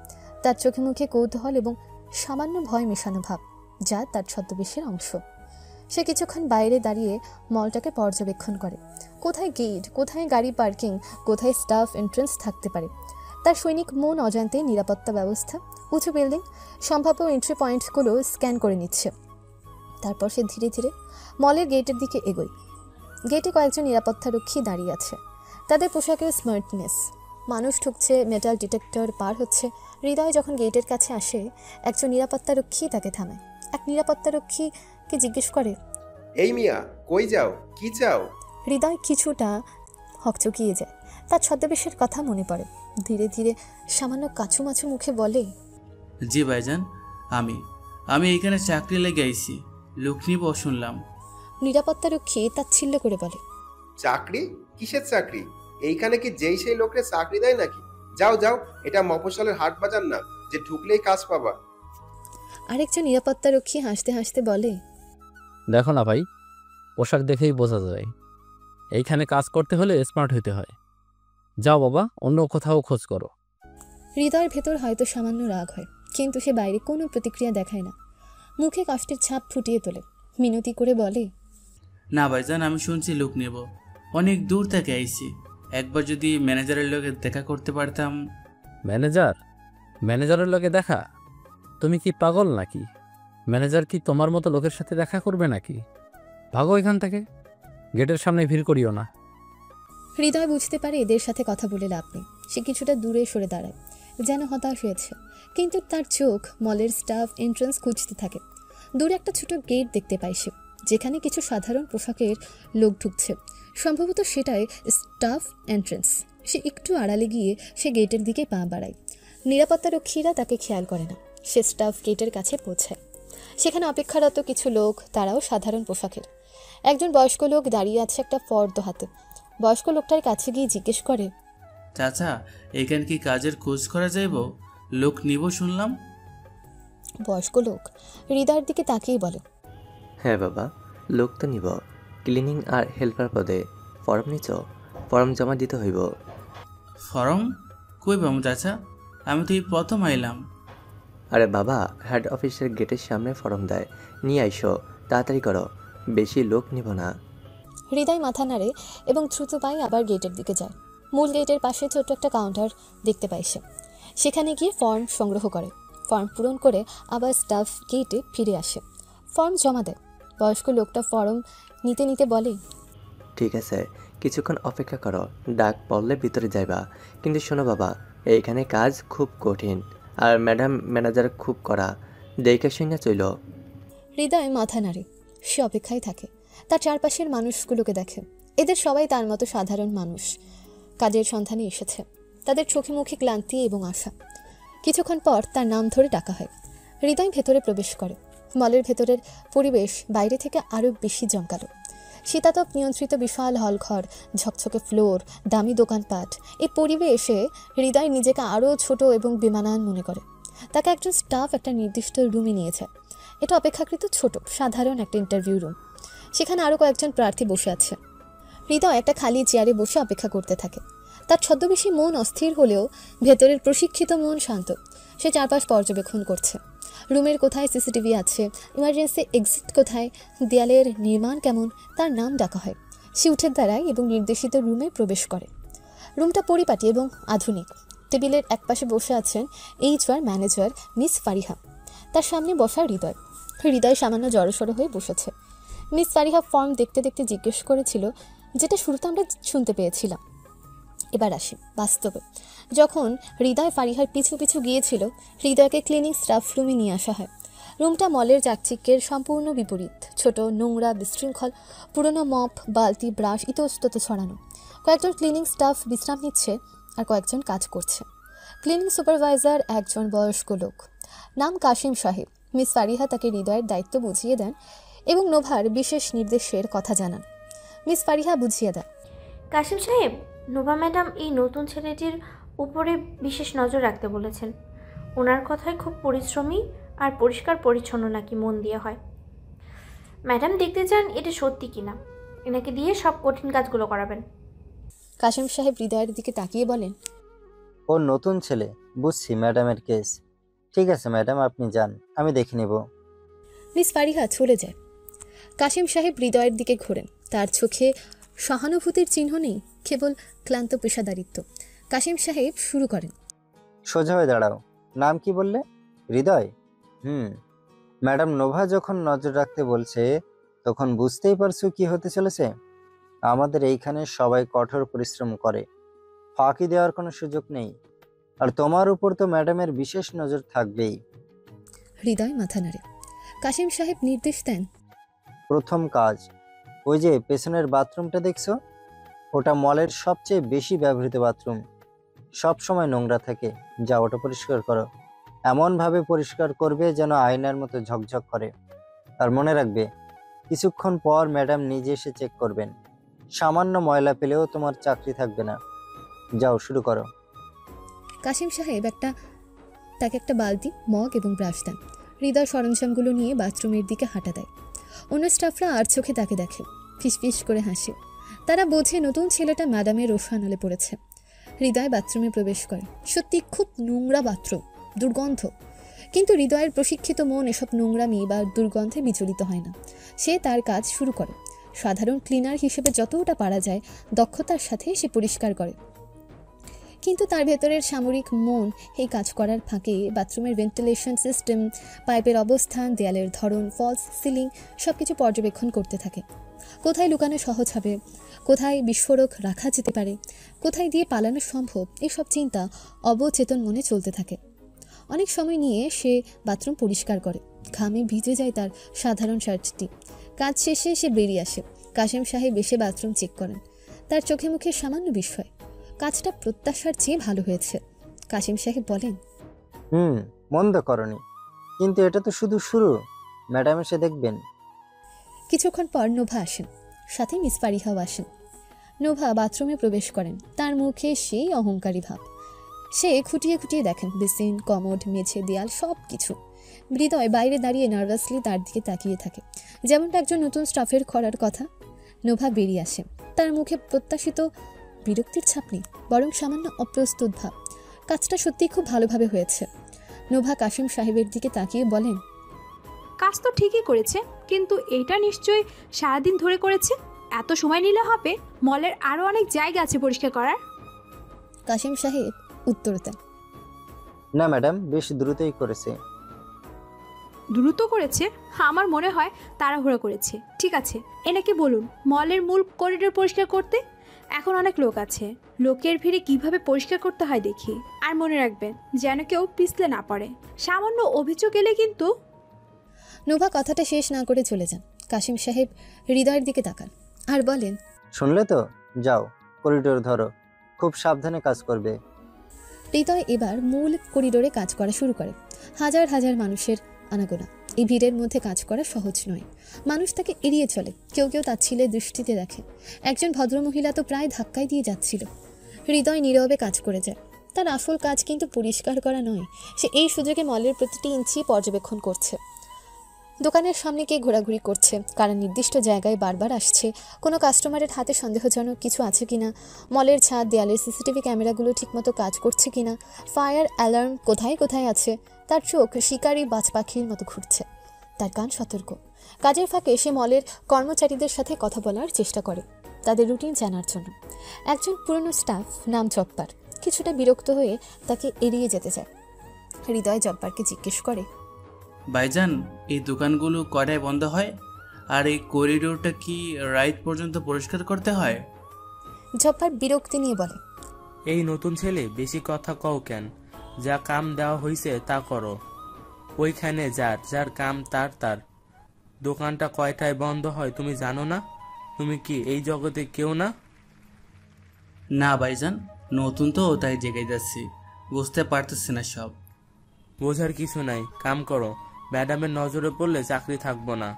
তার চোখে মুখে কৌতূহল এবং সামান্য ভয় মেশানো ভাব, যা তার ছদ্মবেশের অংশ। সে কিছুক্ষণ বাইরে দাঁড়িয়ে মলটাকে পর্যবেক্ষণ করে। কোথায় গেট, কোথায় গাড়ি পার্কিং, কোথায় স্টাফ এন্ট্রেন্স থাকতে পারে। তার সৈনিক মন অজান্তে নিরাপত্তা ব্যবস্থা, উঁচু বিল্ডিং, সম্ভাব্য এন্ট্রি পয়েন্টগুলো স্ক্যান করে নিচ্ছে। তারপর সে ধীরে ধীরে মলের গেটের দিকে এগোয়। গেটে কয়েকজন নিরাপত্তারক্ষী দাঁড়িয়ে আছে। তাদের পোশাকের স্মার্টনেস, মানুষ ঢুকছে, মেটাল ডিটেক্টর পার হচ্ছে। হৃদয় যখন গেটের কাছে আসে, একজন নিরাপত্তারক্ষী তাকে থামায়। এক নিরাপত্তারক্ষীকে জিজ্ঞেস করে, এই মিয়া, কই যাও, কি চাও? হৃদয় কিছুটা হকচকিয়ে যায়। তার ছদ্মবেশের কথা মনে পড়ে। ধীরে ধীরে সামান্য কাছুমাছু মুখে বলে, জি ভাইজান, আমি আমি এইখানে চাকরি লেগে আইছি, লোক নিব শুনলাম। নিরাপত্তারক্ষী তাচ্ছিল্য করে বলে, চাকরি? কিসের চাকরি? এইখানে কি যেই সেই লোকরে চাকরি দেয় নাকি? যাও যাও, এটা মফস্বলের হাট বাজার না যে ঢুকলেই কাজ পাবা। আরেকজন নিরাপত্তারক্ষী হাসতে হাসতে বলে, দেখো না ভাই, পোশাক দেখেই বোঝা যায় এইখানে কাজ করতে হলে স্মার্ট হইতে হয়। যাও বাবা, অন্য কোথাও খোঁজ করো। হৃদয়ের ভেতর হয়তো সামান্য রাগ হয়, কিন্তু সে বাইরে কোনো প্রতিক্রিয়া দেখায় না। মুখে কষ্টের ছাপ ফুটিয়ে তোলে, মিনতি করে বলে, না ভাইজান, আমি শুনছি লোক নেব, অনেক দূর থেকে আইছি, একবার যদি ম্যানেজারের লোকে দেখা করতে পারতাম। ম্যানেজারের লগে দেখা? তুমি কি পাগল নাকি? ম্যানেজার কি তোমার মতো লোকের সাথে দেখা করবে নাকি? ভাগো এখান থেকে, গেটের সামনে ভিড় করিও না। হৃদয় বুঝতে পারে এদের সাথে কথা বলে লাভ নেই। সে কিছুটা দূরে সরে দাঁড়ায়, যেন হতাশ হয়েছে। কিন্তু তার চোখ মলের স্টাফ এন্ট্রান্স খুঁজতে থাকে। দূরে একটা ছোট গেট দেখতে পায় সে, যেখানে কিছু সাধারণ পোশাকের লোক ঢুকছে। সম্ভবত সেটাই স্টাফ এন্ট্রান্স। সে একটু আড়ালে গিয়ে সে গেটের দিকে পা বাড়ায়। নিরাপত্তারক্ষীরা তাকে খেয়াল করে না। সে স্টাফ গেটের কাছে পৌঁছায়। সেখানে অপেক্ষারত কিছু লোক, তারাও সাধারণ পোশাকের। একজন বয়স্ক লোক দাঁড়িয়ে আছে একটা ফর্দ হাতে। বয়স্ক লোকটার কাছে গিয়ে জিজ্ঞেস করে, চাচা, এইখানে কি কাজের খোঁজ করা যাইব? লোক নিব শুনলাম। বয়স্ক লোক হৃদয়ের দিকে তাকিয়ে বলে, হ্যাঁ বাবা, লোক তো নিব। ক্লিনিং আর হেল্পার পদে ফর্ম নিচ, ফর্ম জমা দিতে হইব। ফর্ম কই পাবো চাচা? আমি তো এই প্রথম আইলাম। আরে বাবা, হেড অফিসের গেটের সামনে ফর্ম দেয়, নিয়ে আইসো, তাড়াতাড়ি করো, বেশি লোক নিব না। হৃদয় মাথা নাড়ে এবং দ্রুত পায়ে আবার গেটের দিকে যায়। মূল গেটের পাশে ছোট্ট একটা কাউন্টার দেখতে পায় সে। সেখানে গিয়ে ফর্ম সংগ্রহ করে। ফর্ম পূরণ করে আবার স্টাফ গেটে ফিরে আসে, ফর্ম জমা দেয়। বয়স্ক লোকটা ফর্ম নিতে নিতে বলে, ঠিক আছে, কিছুক্ষণ অপেক্ষা করো, ডাক পড়লে ভিতরে যাইবা। কিন্তু শোনো বাবা, এইখানে কাজ খুব কঠিন, আর ম্যাডাম ম্যানেজার খুব কড়া, দেখে শুনে চইল। হৃদয় মাথা নাড়ে। সে অপেক্ষায় থাকে। তার চারপাশের মানুষগুলোকে দেখে। এদের সবাই তার মতো সাধারণ মানুষ, কাজের সন্ধানে এসেছে। তাদের চোখে মুখে ক্লান্তি এবং আশা। কিছুক্ষণ পর তার নাম ধরে ডাকা হয়। হৃদয় ভেতরে প্রবেশ করে। মলের ভেতরের পরিবেশ বাইরে থেকে আরও বেশি জমকালো। শীতাতপ নিয়ন্ত্রিত বিশাল হলঘর, ঝকঝকে ফ্লোর, দামি দোকানপাট। এই পরিবেশে হৃদয় নিজেকে আরও ছোট এবং বেমানান মনে করে। তাকে একজন স্টাফ একটা নির্দিষ্ট রুমে নিয়েছে। এটা অপেক্ষাকৃত ছোট, সাধারণ একটা ইন্টারভিউ রুম। সেখানে আরও কয়েকজন প্রার্থী বসে আছে। হৃদয় একটা খালি চেয়ারে বসে অপেক্ষা করতে থাকে। তার ছদ্মবেশী মন অস্থির হলেও ভেতরের প্রশিক্ষিত মন শান্ত। সে চারপাশ পর্যবেক্ষণ করছে। রুমের কোথায় সিসিটিভি আছে, ইমার্জেন্সি এক্সিট কোথায়, দেয়ালের নির্মাণ কেমন, তার নাম ডাকা হয়। সে উঠে দাঁড়ায় এবং নির্দেশিত রুমে প্রবেশ করে। রুমটা পরিপাটি এবং আধুনিক। টেবিলের একপাশে বসে আছেন HR ম্যানেজার মিস ফারিহা। তার সামনে বসা হৃদয়। হৃদয় সামান্য জড়সড় হয়ে বসেছে। মিস ফারিহা ফর্ম দেখতে দেখতে জিজ্ঞেস করেছিল, যেটা শুরুতে আমরা শুনতে পেয়েছিলাম। এবার আসি বাস্তবে। যখন হৃদয় ফারিহার পিছু পিছু গিয়েছিল, হৃদয়কে ক্লিনিং স্টাফ রুমে নিয়ে আসা হয়। রুমটা মলের চাকচিক্যের সম্পূর্ণ বিপরীত। ছোট, নোংরা, বিশৃঙ্খল, পুরনো মপ, বালতি, ব্রাশ ইতস্তত ছড়ানো। কয়েকজন ক্লিনিং স্টাফ বিশ্রাম নিচ্ছে আর কয়েকজন কাজ করছে। ক্লিনিং সুপারভাইজার একজন বয়স্ক লোক, নাম কাশিম সাহেব। মিস ফারিহা তাকে হৃদয়ের দায়িত্ব বুঝিয়ে দেন এবং নোভার বিশেষ নির্দেশের কথা জানান। মিস ফারিহা বুঝিয়ে দেন, কাশিম সাহেব, নোভা ম্যাডাম এই নতুন ছেলেটির উপরে বিশেষ নজর রাখতে বলেছেন। ওনার কথায় খুব পরিশ্রমী আর পরিষ্কার পরিচ্ছন্ন নাকি মন দিয়ে হয়। ম্যাডাম দেখতে চান এটা সত্যি কিনা। এনাকে দিয়ে সব কঠিন কাজগুলো করাবেন। কাশিম সাহেব হৃদয়ের দিকে তাকিয়ে বলেন, ও নতুন ছেলে, বুঝছি ম্যাডামের কেস। ঠিক আছে ম্যাডাম, আপনি যান, আমি দেখে নেব। মিস ফারিহা চলে যায়। কাশিম সাহেব হৃদয়ের দিকে ঘোরেন। তার চোখে সহানুভূতির চিহ্ন নেই, কেবল ক্লান্ত পেশাদারিত্ব। কাশিম সাহেব শুরু করেন, সোজা হয়ে দাঁড়াও। নাম কি বললে? হৃদয়। ম্যাডাম নোভা যখন নজর রাখতে বলছে, তখন বুঝতেই পারছো কি হতে চলেছে। আমাদের এইখানে সবাই কঠোর পরিশ্রম করে, ফাঁকি দেওয়ার কোনো সুযোগ নেই। আর তোমার উপর তো ম্যাডামের বিশেষ নজর থাকবেই। হৃদয় মাথা নাড়ে। কাশিম সাহেব নির্দেশ দেন, প্রথম কাজ, ওই যে পেছনের বাথরুমটা দেখছো, ওটা মলের সবচেয়ে বেশি ব্যবহৃত বাথরুম। সব সময় নোংরা থাকে, যা ওটা পরিষ্কার করো। এমনভাবে পরিষ্কার করবে যেন আয়নার মতো ঝকঝক করে। আর মনে রাখবে, কিছুক্ষণ পর ম্যাডাম নিজে এসে চেক করবেন। সামান্য ময়লা পেলেও তোমার চাকরি থাকবে না। যাও, শুরু করো। কাশিম সাহেব তাকে একটা বালতি, মগ এবং ব্রাশ দেন। হৃদয় সরঞ্জামগুলো নিয়ে বাথরুমের দিকে হাঁটা দেয়। অন্য স্টাফরা আর চোখে তাকে দেখে, ফিসফিস করে হাসে। তারা বোঝে নতুন ছেলেটা ম্যাডামের রোষানলে পড়েছে। হৃদয় বাথরুমে প্রবেশ করে। সত্যি খুব নোংরা বাথরুম, দুর্গন্ধ। কিন্তু হৃদয়ের প্রশিক্ষিত মন এসব নোংরামি বা দুর্গন্ধে বিচলিত হয় না। সে তার কাজ শুরু করে। সাধারণ ক্লিনার হিসেবে যতটা পারা যায় দক্ষতার সাথে সে পরিষ্কার করে। কিন্তু তার ভেতরের সামরিক মন এই কাজ করার ফাঁকে বাথরুমের ভেন্টিলেশন সিস্টেম, পাইপের অবস্থান, দেয়ালের ধরন, ফলস সিলিং সবকিছু পর্যবেক্ষণ করতে থাকে। কোথায় লুকানো সহজ হবে, কোথায় বিস্ফোরক রাখা যেতে পারে, কোথায় দিয়ে পালানো সম্ভব, এসব চিন্তা অবচেতন মনে চলতে থাকে। অনেক সময় নিয়ে সে বাথরুম পরিষ্কার করে। ঘামে ভিজে যায় তার সাধারণ শার্টটি। কাজ শেষে সে বেরিয়ে আসে। কাশিম সাহেব এসে বাথরুম চেক করেন। তার চোখে মুখে সামান্য বিস্ময়। কাজটা প্রত্যাশার চেয়ে ভালো হয়েছে। কাশিম সাহেব বলেন, মন্দ করনি, কিন্তু এটা তো শুধু শুরু। ম্যাডাম এসে দেখবেন। কিছুক্ষণ পর নোভা আসেন, সাথে মিস ফারিহাও আসেন। নোভা বাথরুমে প্রবেশ করেন। তার মুখে সেই অহংকারী ভাব। সে খুঁটিয়ে খুঁটিয়ে দেখেন বেসিন, কমোড, মেঝে, দেয়াল সব কিছু। হৃদয় বাইরে দাঁড়িয়ে নার্ভাসলি তার দিকে তাকিয়ে থাকে, যেমনটা একজন নতুন স্টাফের করার কথা। নোভা বেরিয়ে আসে। তার মুখে প্রত্যাশিত বিরক্তির ছাপ নেই, বরং সামান্য অপ্রস্তুত ভাব। কাজটা সত্যিই খুব ভালোভাবে হয়েছে। নোভা কাশিম সাহেবের দিকে তাকিয়ে বলেন, কাজ তো ঠিকই করেছে, কিন্তু এটা নিশ্চয়ই সারাদিন ধরে করেছে। এত সময় নিলে হবে? মলের আরও অনেক জায়গা আছে পরিষ্কার করার। কাশিম সাহেব উত্তর দেন, না ম্যাডাম, বেশ দ্রুতই করেছে। দ্রুত করেছে? আমার মনে হয় তাড়াহুড়ো করেছে। ঠিক আছে, এনাকে বলুন মলের মূল করিডোর পরিষ্কার করতে। এখন অনেক লোক আছে, লোকের ভিড়ে কিভাবে পরিষ্কার করতে হয় দেখি। আর মনে রাখবেন যেন কেউ পিছলে না পড়ে। সামান্য অভিযোগ এলে কিন্তু। নোভা কথাটা শেষ না করে চলে যান। কাশিম সাহেব হৃদয়ের দিকে তাকান আর বলেন, শুনলে তো, যাও করিডোর ধরো, খুব সাবধানে কাজ করবে। হৃদয় এবার মূল করিডোরে কাজ করা শুরু করে। হাজার হাজার মানুষের আনাগোনা। এই ভিড়ের মধ্যে কাজ করা সহজ নয়। মানুষ তাকে এড়িয়ে চলে, কেউ কেউ তাচ্ছিল্যের দৃষ্টিতে দেখে। একজন ভদ্রমহিলা তো প্রায় ধাক্কায় দিয়ে যাচ্ছিল। হৃদয় নীরবে কাজ করে যায়। তার আসল কাজ কিন্তু পরিষ্কার করা নয়। সে এই সুযোগে মলের প্রতিটি ইঞ্চি পর্যবেক্ষণ করছে। দোকানের সামনে কে ঘোরাঘুরি করছে, কারা নির্দিষ্ট জায়গায় বারবার আসছে, কোনো কাস্টমারের হাতে সন্দেহজনক কিছু আছে কিনা, মলের ছাদ, দেয়ালের সিসিটিভি ক্যামেরাগুলো ঠিকমতো কাজ করছে কিনা, ফায়ার অ্যালার্ম কোথায় কোথায় আছে। তার চোখ শিকারি বাজ পাখির মতো ঘুরছে, তার কান সতর্ক। কাজের ফাঁকে সে মলের কর্মচারীদের সাথে কথা বলার চেষ্টা করে, তাদের রুটিন জানার জন্য। একজন পুরনো স্টাফ নাম জব্বার কিছুটা বিরক্ত হয়ে তাকে এড়িয়ে যেতে চায়। হৃদয় জব্বারকে জিজ্ঞেস করে, ভাইজান, এই দোকানগুলো কয়টায় বন্ধ হয়? আর এই করিডোরটা কি রাত পর্যন্ত পরিষ্কার করতে হয়? জব্বার বিরক্তি নিয়ে বলে, এই নতুন ছেলে বেশি কথা কও কেন? যা কাম দেওয়া হয়েছে তা করো। ওইখানে যার যার কাম তার তার। দোকানটা কয়টায় বন্ধ হয় তুমি জানো না? তুমি কি এই জগতে কেউ না? না ভাইজান, নতুন তো, তাই জেগে যাচ্ছি, বুঝতে পারতেছি না সব। বোঝার কিছু নাই, কাম করো। ম্যাডামের নজরে পড়লে চাকরি থাকবো না।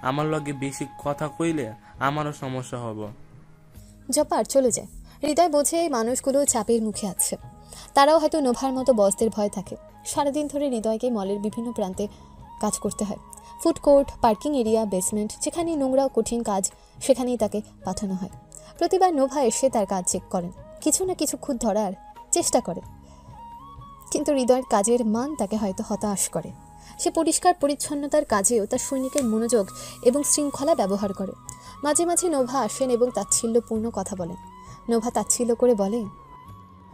আমার লগে বেশি কথা কইলে আমারও সমস্যা হবে। জব্বার চলে যায়। হৃদয় বোঝে এই মানুষগুলো চাপের মুখে আছে। তারাও হয়তো নোভার মতো বসদের ভয় থাকে। সারাদিন ধরে হৃদয়কে মলের বিভিন্ন প্রান্তে কাজ করতে হয়। Food court, parking area, basement, যেখানেই নোংরা ও কঠিন কাজ সেখানেই তাকে পাঠানো হয়। প্রতিবার নোভা এসে তার কাজ চেক করেন, কিছু না কিছু খুঁত ধরার চেষ্টা করে। কিন্তু হৃদয়ের কাজের মান তাকে হয়তো হতাশ করে। সে পরিষ্কার পরিচ্ছন্নতার কাজেও তার সৈনিকের মনোযোগ এবং শৃঙ্খলা ব্যবহার করে। মাঝে মাঝে নোভা আসেন এবং তাচ্ছিল্যপূর্ণ কথা বলেন। নোভা তাচ্ছিল্য করে বলে,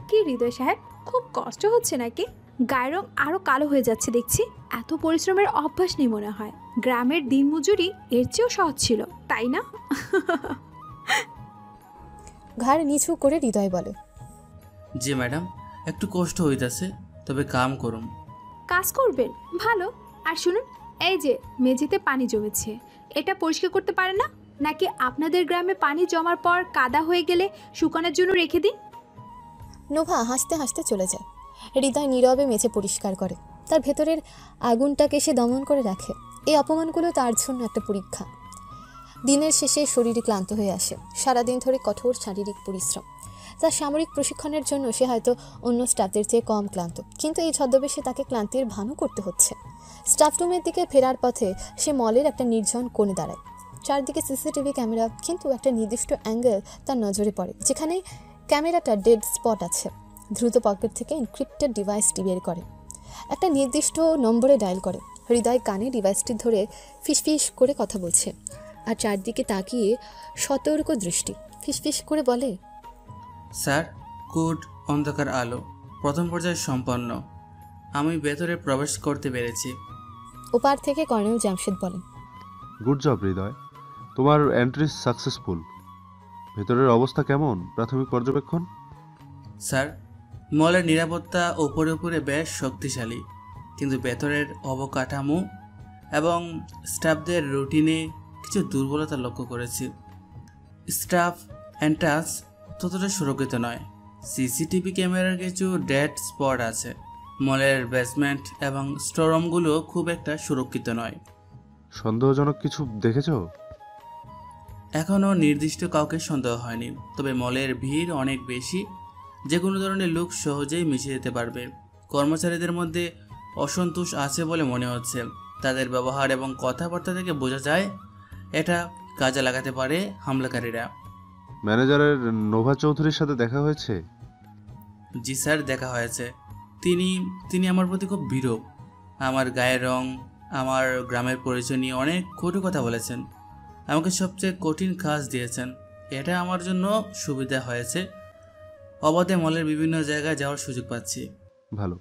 কি হৃদয় সাহেব, খুব কষ্ট হচ্ছে নাকি? গায়ের রং আরও কালো হয়ে যাচ্ছে দেখছি। এত পরিশ্রমের অভ্যাস নেই মনে হয়। গ্রামের দিনমজুরি এর চেয়েও সহজ ছিল, তাই না? ঘাড় নিচু করে হৃদয় বলে, জি ম্যাডাম, একটু কষ্ট হইতাছে, তবে কাম করুম। কাজ করবেন? ভালো। আর শুনুন, এই যে মেঝেতে পানি জমেছে, এটা পরিষ্কার করতে পারেন না? নাকি আপনাদের গ্রামে পানি জমার পর কাদা হয়ে গেলে শুকানোর জন্য রেখে দিন? নোভা হাসতে হাসতে চলে যায়। হৃদয় নীরবে মেঝে পরিষ্কার করে, তার ভেতরের আগুনটাকে সে দমন করে রাখে। এই অপমানগুলো তার জন্য একটা পরীক্ষা। দিনের শেষে শরীরে ক্লান্ত হয়ে আসে, সারাদিন ধরে কঠোর শারীরিক পরিশ্রম। তার সামরিক প্রশিক্ষণের জন্য সে হয়তো অন্য স্টাফদের চেয়ে কম ক্লান্ত, কিন্তু এই ছদ্মবেশে তাকে ক্লান্তির ভানু করতে হচ্ছে। স্টাফ রুমের দিকে ফেরার পথে সে মলের একটা নির্জন কোণে দাঁড়ায়। চারদিকে সিসিটিভি ক্যামেরা, কিন্তু একটা নির্দিষ্ট অ্যাঙ্গেল তার নজরে পড়ে, যেখানে ক্যামেরাটা ডেড স্পট আছে। দ্রুত পকেট থেকে এনক্রিপ্টেড ডিভাইসটি বের করে, একটা নির্দিষ্ট নম্বরে ডায়াল করে। হৃদয় কানে ডিভাইসটি ধরে ফিসফিস করে কথা বলছে, আর চারদিকে তাকিয়ে সতর্ক দৃষ্টি। ফিসফিস করে বলে, স্যার, কোড অন্ধকার আলো প্রথম পর্যায়ে সম্পন্ন। আমি ভেতরে প্রবেশ করতে পেরেছি। ওপার থেকে কর্নেল জামশেদ বলেন, গুড জব হৃদয়, তোমার এন্ট্রি সাকসেসফুল। ভেতরের অবস্থা কেমন, প্রাথমিক পর্যবেক্ষণ? স্যার, মলের নিরাপত্তা উপরে উপরে বেশ শক্তিশালী, কিন্তু ভেতরের অবকাঠামো এবং স্টাফদের রুটিনে কিছু দুর্বলতা লক্ষ্য করেছি। স্টাফ এন্ট্রান্স ততটা সুরক্ষিত নয়। সিসিটিভি ক্যামেরার কিছু ডেড স্পট আছে। মলের বেসমেন্ট এবং স্টোররুমগুলো খুব একটা সুরক্ষিত নয়। সন্দেহজনক কিছু দেখেছো? এখনও নির্দিষ্ট কাউকে সন্দেহ হয়নি, তবে মলের ভিড় অনেক বেশি, যে কোনো ধরনের লোক সহজেই মিশে যেতে পারবে। কর্মচারীদের মধ্যে অসন্তোষ আছে বলে মনে হচ্ছে। তাদের ব্যবহার এবং কথাবার্তা থেকে বোঝা যায় এটা কাজে লাগাতে পারে হামলাকারীরা। ম্যানেজারের নোভা চৌধুরীর সাথে দেখা হয়েছে? জি স্যার, দেখা হয়েছে। তিনি আমার প্রতি খুব বিরূপ। আমার গায়ের রং, আমার গ্রামের পরিচয় নিয়ে অনেক কটু কথা বলেছেন। আমাকে সবচেয়ে কঠিন কাজ দিয়েছেন। এটা আমার জন্য সুবিধা হয়েছে। অবাধে মলের বিভিন্ন জায়গায় যাওয়ার সুযোগ পাচ্ছি। ভালো,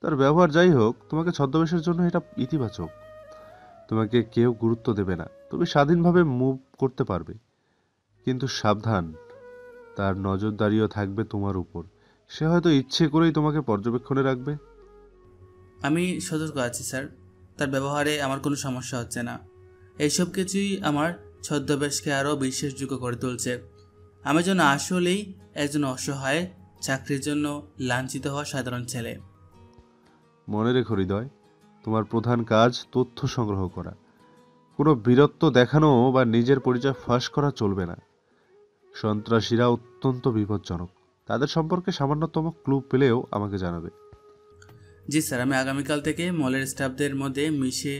তার ব্যবহার যাই হোক, তোমাকে ছদ্মবেশের জন্য এটা ইতিবাচক। তোমাকে কেউ গুরুত্ব দেবে না, তুমি স্বাধীনভাবে মুভ করতে পারবে। কিন্তু সাবধান, তার নজরদারিও থাকবে তোমার উপর। সে হয়তো ইচ্ছে করেই তোমাকে পর্যবেক্ষণে রাখবে। আমি সতর্ক আছি স্যার, তার ব্যবহারে আমার কোনো সমস্যা হচ্ছে না। এইসব কিছুই আমার ছদ্মবেশকে আরও বিশ্বাসযোগ্য করে তুলছে। আমি যেন আসলেই একজন অসহায়, চাকরির জন্য লাঞ্ছিত হওয়া সাধারণ ছেলে। মনে রেখো হৃদয়, তোমার প্রধান কাজ তথ্য সংগ্রহ করা। কোনো বীরত্ব দেখানো বা নিজের পরিচয় ফাঁস করা চলবে না। সন্ত্রাসীরা অত্যন্ত বিপজ্জনক। তাদের সম্পর্কে সামান্যতম ক্লু পেলেও আমাকে জানাবে। জি স্যার, আমি আগামীকাল থেকে মলের স্টাফদের মধ্যে মিশে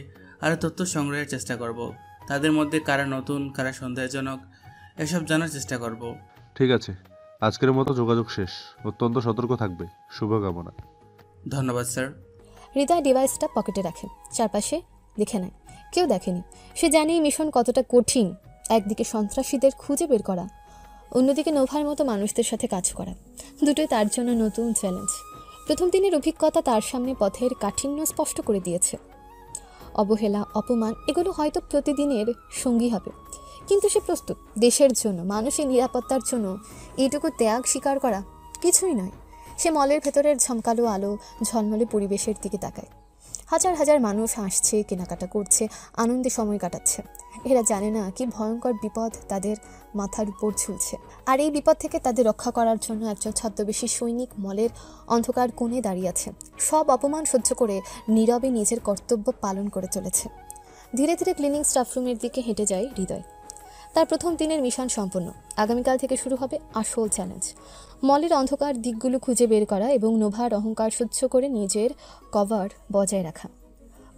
আরও তথ্য সংগ্রহের চেষ্টা করব। তাদের মধ্যে কারা নতুন, কারা সন্দেহজনক, এসব জানার চেষ্টা করব। ঠিক আছে, আজকের মতো যোগাযোগ শেষ। অত্যন্ত সতর্ক থাকবে। শুভকামনা। ধন্যবাদ স্যার। হৃদয় ডিভাইসটা পকেটে রাখে, চারপাশে দেখে নেয়। কেউ দেখেনি। সে জানে এই মিশন কতটা কঠিন। একদিকে সন্ত্রাসীদের খুঁজে বের করা, অন্যদিকে নোভার মতো মানুষদের সাথে কাজ করা। দুটোই তার জন্য নতুন চ্যালেঞ্জ। প্রথম দিনের অভিজ্ঞতা তার সামনে পথের কাঠিন্য স্পষ্ট করে দিয়েছে। অবহেলা, অপমান এগুলো হয়তো প্রতিদিনের সঙ্গী হবে, কিন্তু সে প্রস্তুত। দেশের জন্য, মানুষের নিরাপত্তার জন্য এইটুকু ত্যাগ স্বীকার করা কিছুই নয়। সে মলের ভেতরের ঝমকালো আলো, ঝলমলে পরিবেশের দিকে তাকায়। হাজার হাজার মানুষ হাসছে, কেনাকাটা করছে, আনন্দে সময় কাটাচ্ছে। এরা জানে না কি ভয়ঙ্কর বিপদ তাদের মাথার উপর ঝুলছে। আর এই বিপদ থেকে তাদের রক্ষা করার জন্য একজন ছদ্মবেশী সৈনিক মলের অন্ধকার কোণে দাঁড়িয়ে আছে। সব অপমান সহ্য করে নীরবে নিজের কর্তব্য পালন করে চলেছে। ধীরে ধীরে ক্লিনিং স্টাফরুমের দিকে হেঁটে যায় হৃদয়। তার প্রথম দিনের মিশন সম্পন্ন। আগামীকাল থেকে শুরু হবে আসল চ্যালেঞ্জ, মলের অন্ধকার দিকগুলো খুঁজে বের করা এবং নোভার অহংকার সহ্য করে নিজের কভার বজায় রাখা।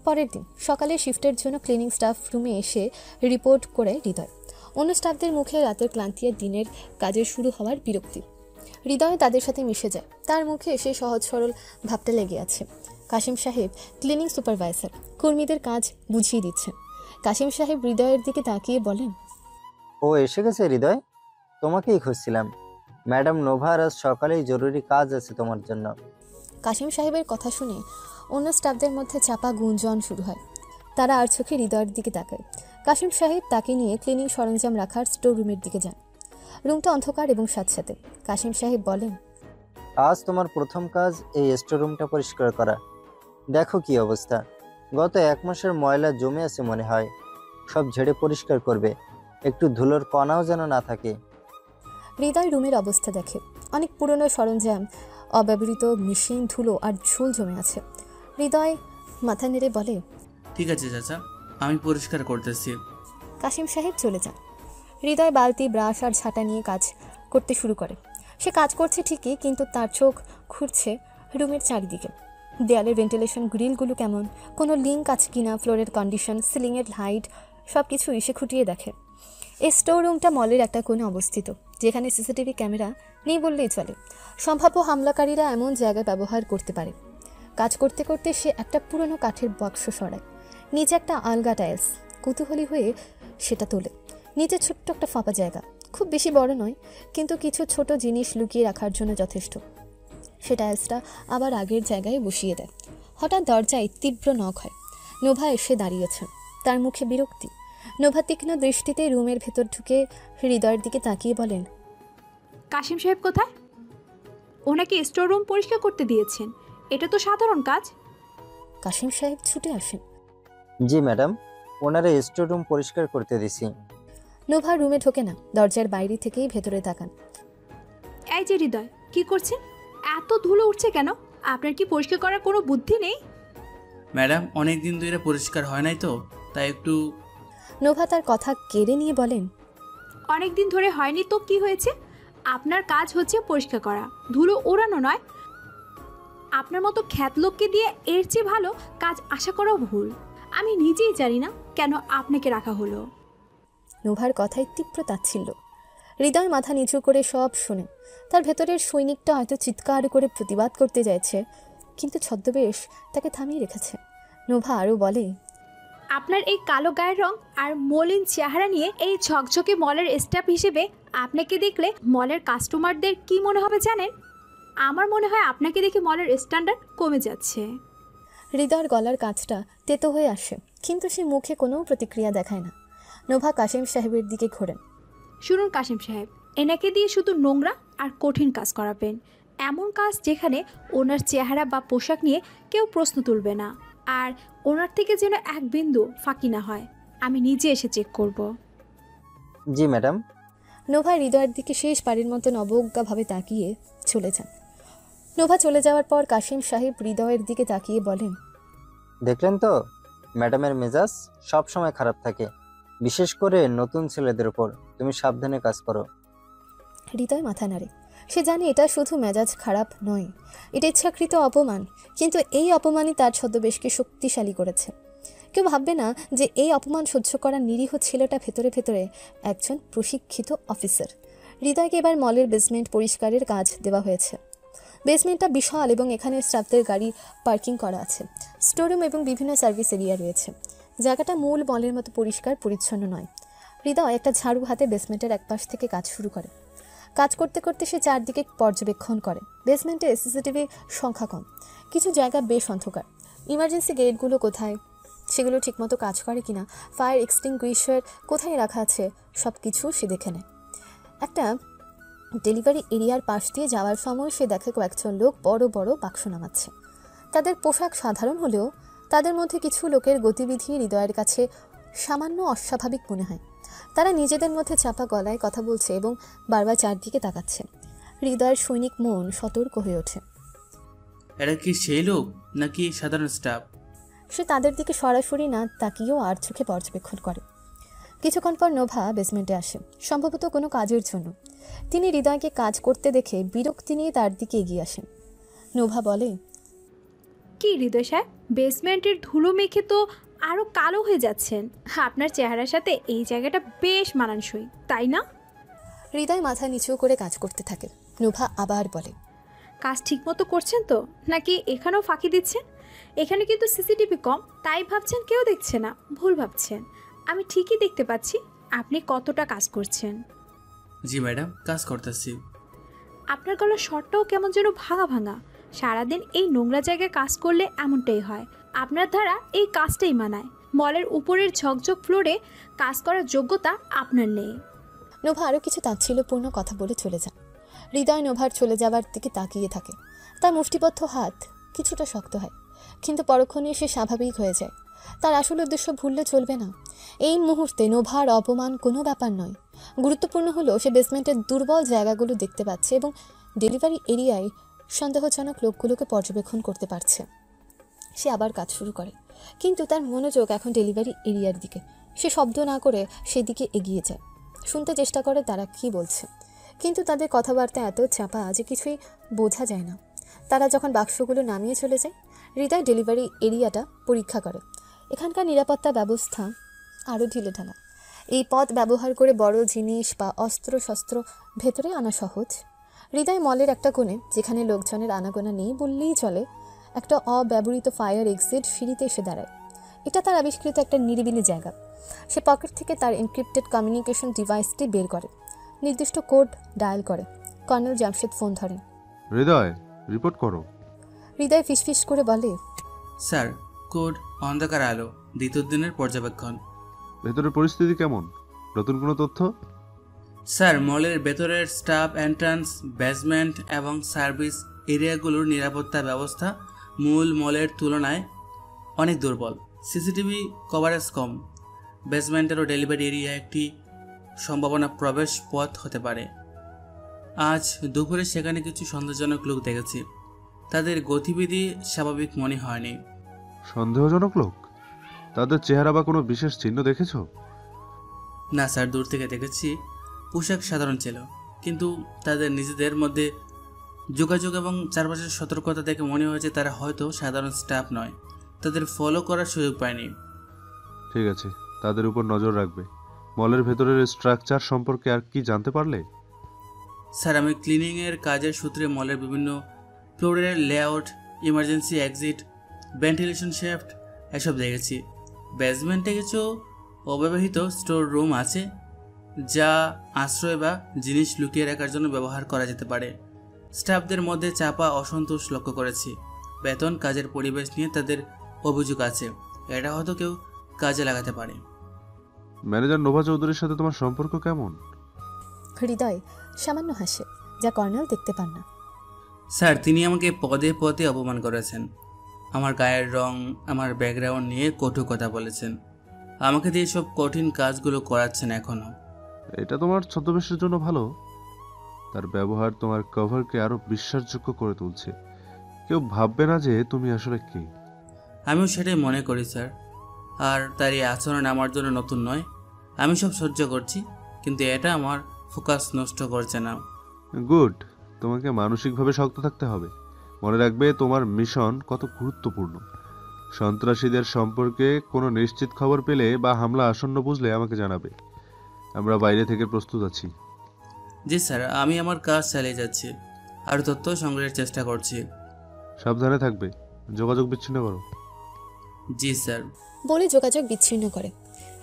পরের দিন সকালে শিফটের জন্য ক্লিনিং স্টাফ রুমে এসে রিপোর্ট করে হৃদয়। অন্য স্টাফদের মুখে রাতের ক্লান্তি আর দিনের কাজের শুরু হওয়ার বিরক্তি। হৃদয় তাদের সাথে মিশে যায়। তার মুখে এসে সহজ সরল ভাবটা লেগে আছে। কাশিম সাহেব ক্লিনিং সুপারভাইজার, কর্মীদের কাজ বুঝিয়ে দিচ্ছেন। কাশিম সাহেব হৃদয়ের দিকে তাকিয়ে বলেন, ও এসে গেছে হৃদয়, তোমাকেই খুঁজছিলাম। ম্যাডাম নোভার আজ সকালেই জরুরি কাজ আছে তোমার জন্য। কাশিম সাহেবের কথা শুনে অন্য স্টাফদের মধ্যে চাপা গুঞ্জন শুরু হয়। তারা আর চোখে হৃদয়ের দিকে তাকায়। কাশিম সাহেব তাকে নিয়ে ক্লিনিং সরঞ্জাম রাখার স্টোর রুমের দিকে যান। রুমটা অন্ধকার এবং স্যাঁতস্যাঁতে। কাশিম সাহেব বলেন, আজ তোমার প্রথম কাজ এই স্টোররুমটা পরিষ্কার করা। দেখো কি অবস্থা, গত 1 মাসের ময়লা জমে আছে মনে হয়। সব ঝেড়ে পরিষ্কার করবে, একটু ধুলোর কণাও যেন না থাকে। হৃদয় রুমের অবস্থা দেখে। অনেক পুরনো সরঞ্জাম, অব্যবহৃত মেশিন, ধুলো আর ঝোল জমে আছে। হৃদয় মাথা নেড়ে বলে, ঠিক আছে চাচা, আমি পরিষ্কার করতেছি। কাশিম সাহেব চলে যান। হৃদয় বালতি, ব্রাশ আর ঝাঁটা নিয়ে কাজ করতে শুরু করে। সে কাজ করছে ঠিকই, কিন্তু তার চোখ ঘুরছে রুমের চারিদিকে। দেয়ালের ভেন্টিলেশন, গ্রিলগুলো কেমন, কোনো লিঙ্ক আছে কিনা, ফ্লোরের কন্ডিশন, সিলিংয়ের লাইট, সব কিছুই সে খুঁটিয়ে দেখে। এই স্টোর রুমটা মলের একটা কোণে অবস্থিত, যেখানে সিসিটিভি ক্যামেরা নেই বললেই চলে। সম্ভাব্য হামলাকারীরা এমন জায়গায় ব্যবহার করতে পারে। কাজ করতে করতে সে একটা পুরনো কাঠের বাক্স সরায়। নিচে একটা আলগা টাইলস। কৌতূহলী হয়ে সেটা তোলে। নিচে ছোট্ট একটা ফাঁপা জায়গা, খুব বেশি বড় নয়, কিন্তু কিছু ছোট জিনিস লুকিয়ে রাখার জন্য যথেষ্ট। সে টাইলসটা আবার আগের জায়গায় বসিয়ে দেয়। হঠাৎ দরজায় তীব্র নখ হয়। নোভা এসে দাঁড়িয়েছেন, তার মুখে বিরক্তি। নোভা তীক্ষ্ণ দৃষ্টিতে রুমের ভেতর ঢুকে হৃদয়ের দিকে তাকিয়ে বলেন, কাশিম সাহেব কোথায়? ওনাকে স্টোর রুম পরিষ্কার করতে দিয়েছেন, এটা তো সাধারণ কাজ। কাশিম সাহেব ছুটে আসেন। জি ম্যাডাম, ওনারা স্টোর রুম পরিষ্কার করতে দিছি। নোভা রুমে ঢোকে না, দরজার বাইরে থেকেই ভেতরে তাকান। এই যে হৃদয়, কি করছেন? এত ধুলো উঠছে কেন? আপনার কি পরিষ্কার করার কোনো বুদ্ধি নেই? ম্যাডাম, অনেক দিন ধরে পরিষ্কার হয় নাই তো, তাই একটু। নোভা তার কথা কেড়ে নিয়ে বলেন, অনেক দিন ধরে হয়নি তো কি হয়েছে? আপনার কাজ হচ্ছে পরিষ্কার করা, ধুলো ওড়ানো নয়। আপনার মতো খ্যাত লোককে দিয়ে এর চেয়ে ভালো কাজ আশা করাও ভুল। আমি নিজেই জানি না কেন আপনাকে রাখা হলো। নোভার কথায় তীব্র তাচ্ছিল্য। হৃদয় মাথা নিচু করে সব শুনে। তার ভেতরের সৈনিকটা হয়তো চিৎকার করে প্রতিবাদ করতে যাচ্ছে, কিন্তু ছদ্মবেশ তাকে থামিয়ে রেখেছে। নোভা আরও বলে, আপনার এই কালো গায়ের রং আর মলিন চেহারা নিয়ে এই ঝকঝকে মলের স্টাফ হিসেবে আপনাকে দেখলে মলের কাস্টমারদের কি মনে হবে জানেন? আমার মনে হয় আপনাকে দেখে মলের স্ট্যান্ডার্ড কমে যাচ্ছে। হৃদয়ের গলার কাছটা তেতো হয়ে আসে, কিন্তু সে মুখে কোনো প্রতিক্রিয়া দেখায় না। নোভা কাশিম সাহেবের দিকে ঘোরেন। শুনুন কাশিম সাহেব, এনাকে দিয়ে শুধু নোংরা আর কঠিন কাজ করাবেন, এমন কাজ যেখানে ওনার চেহারা বা পোশাক নিয়ে কেউ প্রশ্ন তুলবে না, আর ওনার থেকে যেন এক বিন্দু ফাঁকি না হয়। আমি নিজে এসে চেক করব। জি ম্যাডাম। নোভা হৃদয়ের দিকে শেষবারের মতন অবজ্ঞাভাবে তাকিয়ে চলে যান। নোভা চলে যাওয়ার পর কাশিম সাহেব হৃদয়ের দিকে তাকিয়ে বলেন, দেখলেন তো, ম্যাডামের মেজাজ সব সময় খারাপ থাকে, বিশেষ করে নতুন ছেলেদের উপর। তুমি সাবধানে কাজ করো। হৃদয় মাথা নাড়ে। সে জানে এটা শুধু মেজাজ খারাপ নয়, এটা ইচ্ছাকৃত অপমান, কিন্তু এই অপমানই তার ছদ্মবেশকে শক্তিশালী করেছে। কেউ ভাববে না যে এই অপমান সহ্য করা নিরীহ ছেলেটা ভেতরে ভেতরে একজন প্রশিক্ষিত অফিসার। হৃদয়কে এবার মলের বেসমেন্ট পরিষ্কারের কাজ দেওয়া হয়েছে। বেসমেন্টটা বিশাল এবং এখানে স্টাফদের গাড়ি পার্কিং করা আছে। স্টোররুম এবং বিভিন্ন সার্ভিস এরিয়া রয়েছে। জায়গাটা মূল মলের মতো পরিষ্কার পরিচ্ছন্ন নয়। হৃদয় একটা ঝাড়ু হাতে বেসমেন্টের এক পাশ থেকে কাজ শুরু করে। কাজ করতে করতে সে চারদিকে পর্যবেক্ষণ করে। বেসমেন্টে সিসিটিভি সংখ্যা কম, কিছু জায়গা বেশ অন্ধকার। ইমার্জেন্সি গেটগুলো কোথায়, সেগুলো ঠিকমতো কাজ করে কিনা, ফায়ার এক্সটিংগুইশার কোথায় রাখা আছে, সব কিছু সে দেখে নেয়। একটা ডেলিভারি এরিয়ার পাশ দিয়ে যাওয়ার সময় সে দেখে কয়েকজন লোক বড় বড় বাক্স নামাচ্ছে। তাদের পোশাক সাধারণ হলেও তাদের মধ্যে কিছু লোকের গতিবিধি হৃদয়ের কাছে সামান্য অস্বাভাবিক মনে হয়। তারা নিজেদের মধ্যে চাপা গলায় কথা বলছে এবং বারবার চারদিকে তাকাচ্ছে। হৃদয়ের সৈনিক মন সতর্ক হয়ে ওঠে। এরা কি সেই লোক নাকি সাধারণ স্টাফ? সে তাদের দিকে সরাসরি না তাকিয়েও আর চোখে পর্যবেক্ষণ করে। কিছুক্ষণ পর নোভা বেসমেন্টে আসে, সম্ভবত কোনো কাজের জন্য। তিনি হৃদয়কে কাজ করতে দেখে বিরক্তি নিয়ে তার দিকে এগিয়ে আসেন। নোভা বলে, কি হৃদয় সাহেব, বেসমেন্টের ধুলো মেখে তো আরও কালো হয়ে যাচ্ছেন। আপনার চেহারার সাথে এই জায়গাটা বেশ মানানসই, তাই না? হৃদয় মাথা নিচু করে কাজ করতে থাকে। নোভা আবার বলে, কাজ ঠিকমতো করছেন তো, নাকি এখানেও ফাঁকি দিচ্ছেন? এখানে কিন্তু সিসিটিভি কম, তাই ভাবছেন কেউ দেখছে না। ভুল ভাবছেন, আমি ঠিকই দেখতে পাচ্ছি আপনি কতটা কাজ করছেন। জি ম্যাডাম, কাজ করতেছি। আপনার গলার শটটাও কেমন যেন ভাঙা ভাঙা। সারাদিন এই নোংরা জায়গায় কাজ করলে এমনটাই হয়। আপনার দ্বারা এই কাজটাই মানায়। মলের উপরের ঝকঝক ফ্লোরে কাজ করার যোগ্যতা আপনার নেই। নোভা আরও কিছু তাচ্ছিল্যপূর্ণ কথা বলে চলে যান। হৃদয় নোভার চলে যাবার দিকে তাকিয়ে থাকে। তার মুষ্টিবদ্ধ হাত কিছুটা শক্ত হয়, কিন্তু পরক্ষণেই সে স্বাভাবিক হয়ে যায়। তার আসল উদ্দেশ্য ভুললে চলবে না। এই মুহূর্তে নোভার অপমান কোনো ব্যাপার নয়। গুরুত্বপূর্ণ হলো সে বেসমেন্টের দুর্বল জায়গাগুলো দেখতে পাচ্ছে এবং ডেলিভারি এরিয়ায় সন্দেহজনক লোকগুলোকে পর্যবেক্ষণ করতে পারছে। সে আবার কাজ শুরু করে, কিন্তু তার মনোযোগ এখন ডেলিভারি এরিয়ার দিকে। সে শব্দ না করে সেদিকে এগিয়ে যায়, শুনতে চেষ্টা করে তারা কী বলছে, কিন্তু তাদের কথাবার্তা এত চাপা যে কিছুই বোঝা যায় না। তারা যখন বাক্সগুলো নামিয়ে চলে যায়, হৃদয় ডেলিভারি এরিয়াটা পরীক্ষা করে। এখানকার নিরাপত্তা ব্যবস্থা আরও ঢিলেঢালা। এই পথ ব্যবহার করে বড় জিনিস বা অস্ত্রশস্ত্র ভেতরে আনা সহজ। হৃদয় মলের একটা কোণে, যেখানে লোকজনের আনাগোনা নেই বললেই চলে, একটা অব্যবহৃত ফায়ার এক্সিট সিঁড়িতে এসে দাঁড়ায়। এটা তার আবিষ্কৃত একটা নিরিবিলি জায়গা। সে পকেট থেকে তার এনক্রিপ্টেড কমিউনিকেশন ডিভাইসটি বের করে, নির্দিষ্ট কোড ডায়াল করে। কর্নেল জামশেদ ফোন ধরেন। হৃদয়, রিপোর্ট করো। হৃদয় ফিসফিস করে বলে, স্যার, কোড অন্ধকার আলো, দ্বিতীয় দিনের পর্যবেক্ষণ। ভেতরের পরিস্থিতি কেমন? নতুন কোনো তথ্য? স্যার, মলের ভেতরের স্টাফ এন্ট্রান্স, বেসমেন্ট এবং সার্ভিস এরিয়াগুলোর নিরাপত্তা ব্যবস্থা মূল মলের তুলনায় অনেক দুর্বল। সিসিটিভি কভারেজ কম। বেসমেন্টের ও ডেলিভারি এরিয়া একটি সম্ভাবনা প্রবেশ পথ হতে পারে। আজ দুপুরে সেখানে কিছু সন্দেহজনক লোক দেখেছি। তাদের গতিবিধি স্বাভাবিক মনে হয়নি। সন্দেহজনক লোক? তাদের চেহারা বা কোনো বিশেষ চিহ্ন দেখেছো? না স্যার, দূর থেকে দেখেছি। পোশাক সাধারণ ছিল, কিন্তু তাদের নিজেদের মধ্যে যোগাযোগ এবং চারপাশের সতর্কতা দেখে মনে হয়েছে তারা হয়তো সাধারণ স্টাফ নয়। তাদের ফলো করার সুযোগ পায়নি। ঠিক আছে, তাদের উপর নজর রাখবে। মলের ভেতরের স্ট্রাকচার সম্পর্কে আর কি জানতে পারলে? স্যার, আমি ক্লিনিংয়ের কাজের সূত্রে মলের বিভিন্ন ফ্লোরের layout, emergency exit, ventilation shift এসব দেখেছি। বেসমেন্টে কিছু অব্যবহৃত স্টোর রুম আছে, যা আশ্রয় বা জিনিস লুকিয়ে রাখার জন্য ব্যবহার করা যেতে পারে। স্টাফদের মধ্যে চাপা অসন্তোষ লক্ষ্য করেছি। বেতন, কাজের পরিবেশ নিয়ে তাদের অভিযোগ আছে। এটা হয়তো কেউ কাজে লাগাতে পারে। ম্যানেজার নোভা চৌধুরীর সাথে তোমার সম্পর্ক কেমন? হৃদয় সামান্য হাসে, যা কর্নেল দেখতে পান না। স্যার, তিনি আমাকে পদে পদে অপমান করেছেন। আমার গায়ের রং, আমার ব্যাকগ্রাউন্ড নিয়ে কটু কথা বলেছেন। আমাকে দিয়ে সব কঠিন কাজগুলো করাচ্ছেন এখনও। এটা তোমার ছদ্মবেশের জন্য ভালো। তার ব্যবহার তোমার কভারকে আরো বিশ্বাসযোগ্য করে তুলছে। কেউ ভাববে না যে তুমি আসলে কে। আমিও সেটাই মনে করি স্যার। আর তার এই আচরণ আমার জন্য নতুন নয়। আমি সব সহ্য করছি, কিন্তু এটা আমার ফোকাস নষ্ট করছে না। গুড। তোমাকে মানসিকভাবে শক্ত থাকতে হবে। মনে রাখবে তোমার মিশন কত গুরুত্বপূর্ণ। সন্ত্রাসীদের সম্পর্কে কোনো নিশ্চিত খবর পেলে বা হামলা আসন্ন বুঝলে আমাকে জানাবে। আমরা বাইরে থেকে প্রস্তুত আছি। জি স্যার, আমি আমার কাজ চালিয়ে যাচ্ছি। আর তথ্য সংগ্রহের চেষ্টা করছি। সাবধানে থাকবে। যোগাযোগ বিচ্ছিন্ন করো। জি স্যার। বলে যোগাযোগ বিচ্ছিন্ন করে।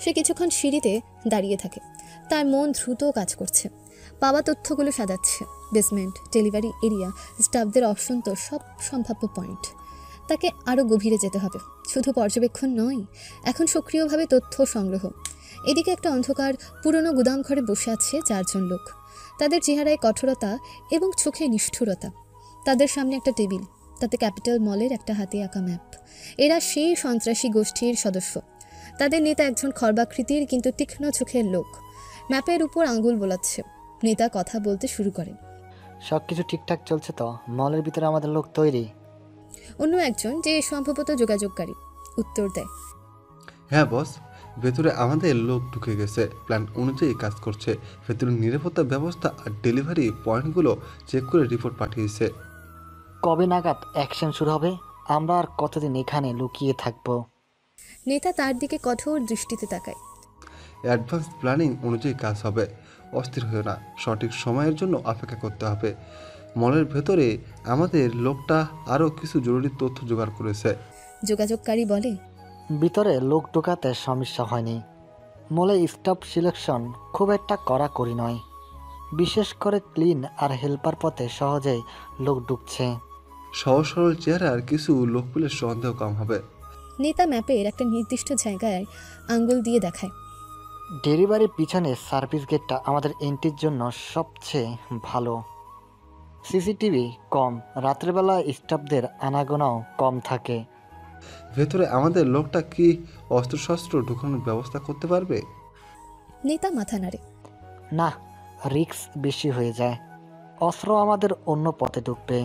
সে কিছুক্ষণ সিঁড়িতে দাঁড়িয়ে থাকে। তার মন দ্রুত কাজ করছে। পাওয়া তথ্যগুলো সাজাচ্ছে। বেসমেন্ট, ডেলিভারি এরিয়া, স্টাফদের অসন্তোষ, সব সম্ভাব্য পয়েন্ট। তাকে আরও গভীরে যেতে হবে। শুধু পর্যবেক্ষণ নয়, এখন সক্রিয়ভাবে তথ্য সংগ্রহ। এদিকে একটা অন্ধকার পুরনো গুদাম ঘরে বসে আছে 4 জন লোক। তাদের চেহারায় কঠোরতা এবং চোখে নিষ্ঠুরতা। তাদের সামনে একটা টেবিল, তাতে ক্যাপিটাল মলের একটা হাতে আঁকা ম্যাপ। এরা সেই সন্ত্রাসী গোষ্ঠীর সদস্য। তাদের নেতা একজন খর্বাকৃতির কিন্তু তীক্ষ্ণ চোখের লোক। ম্যাপের উপর আঙ্গুল বোলাচ্ছে। নেতা কথা বলতে শুরু করেন। সব কিছু ঠিকঠাক চলছে তো? মলের ভিতরে আমাদের লোক তৈরি? অন্য একজন, যে সম্ভবত যোগাযোগকারী, উত্তর দেয়। হ্যাঁ বস, ভেতরে আমাদের লোক ঢুকে গেছে, প্ল্যান অনুযায়ী কাজ করছে। ভেতরে নিরাপত্তা ব্যবস্থা আর ডেলিভারি পয়েন্টগুলো চেক করে রিপোর্ট পাঠিয়েছে। কবে নাগাদ অ্যাকশন শুরু হবে? আমরা আর কতদিন এখানে লুকিয়ে থাকবো? নেতা তার দিকে কঠোর দৃষ্টিতে তাকায়। অ্যাডভান্স প্ল্যানিং অনুযায়ী কাজ হবে। অস্থির হয়ে না, সঠিক সময়ের জন্য অপেক্ষা করতে হবে। মলের ভেতরে আমাদের লোকটা আরও কিছু জরুরি তথ্য জোগাড় করেছে। যোগাযোগকারী বলে, ভিতরে লোক ঢোকাতে সমস্যা হয়নি। মলে স্টাফ সিলেকশন খুব একটা কড়াকড়ি নয়। বিশেষ করে ক্লিন আর হেল্পার পথে সহজেই লোক ঢুকছে। সহজ সরল চেহারার কিছু লোক পেলে সন্দেহ কম হবে। নেতা ম্যাপের একটা নির্দিষ্ট জায়গায় আঙ্গুল দিয়ে দেখায়। ডেলিভারির পিছনে সার্ভিস গেটটা আমাদের এন্ট্রির জন্য সবচেয়ে ভালো। সিসিটিভি কম, রাত্রেবেলা স্টাফদের আনাগোনাও কম থাকে। ভেতরে আমাদের লোকটা কি অস্ত্রশস্ত্র ঢুকানোর ব্যবস্থা করতে পারবে? নেতা মাথা নাড়ে। না, রিস্ক বেশি হয়ে যায়। অস্ত্র আমাদের অন্য পথে ঢুকবে।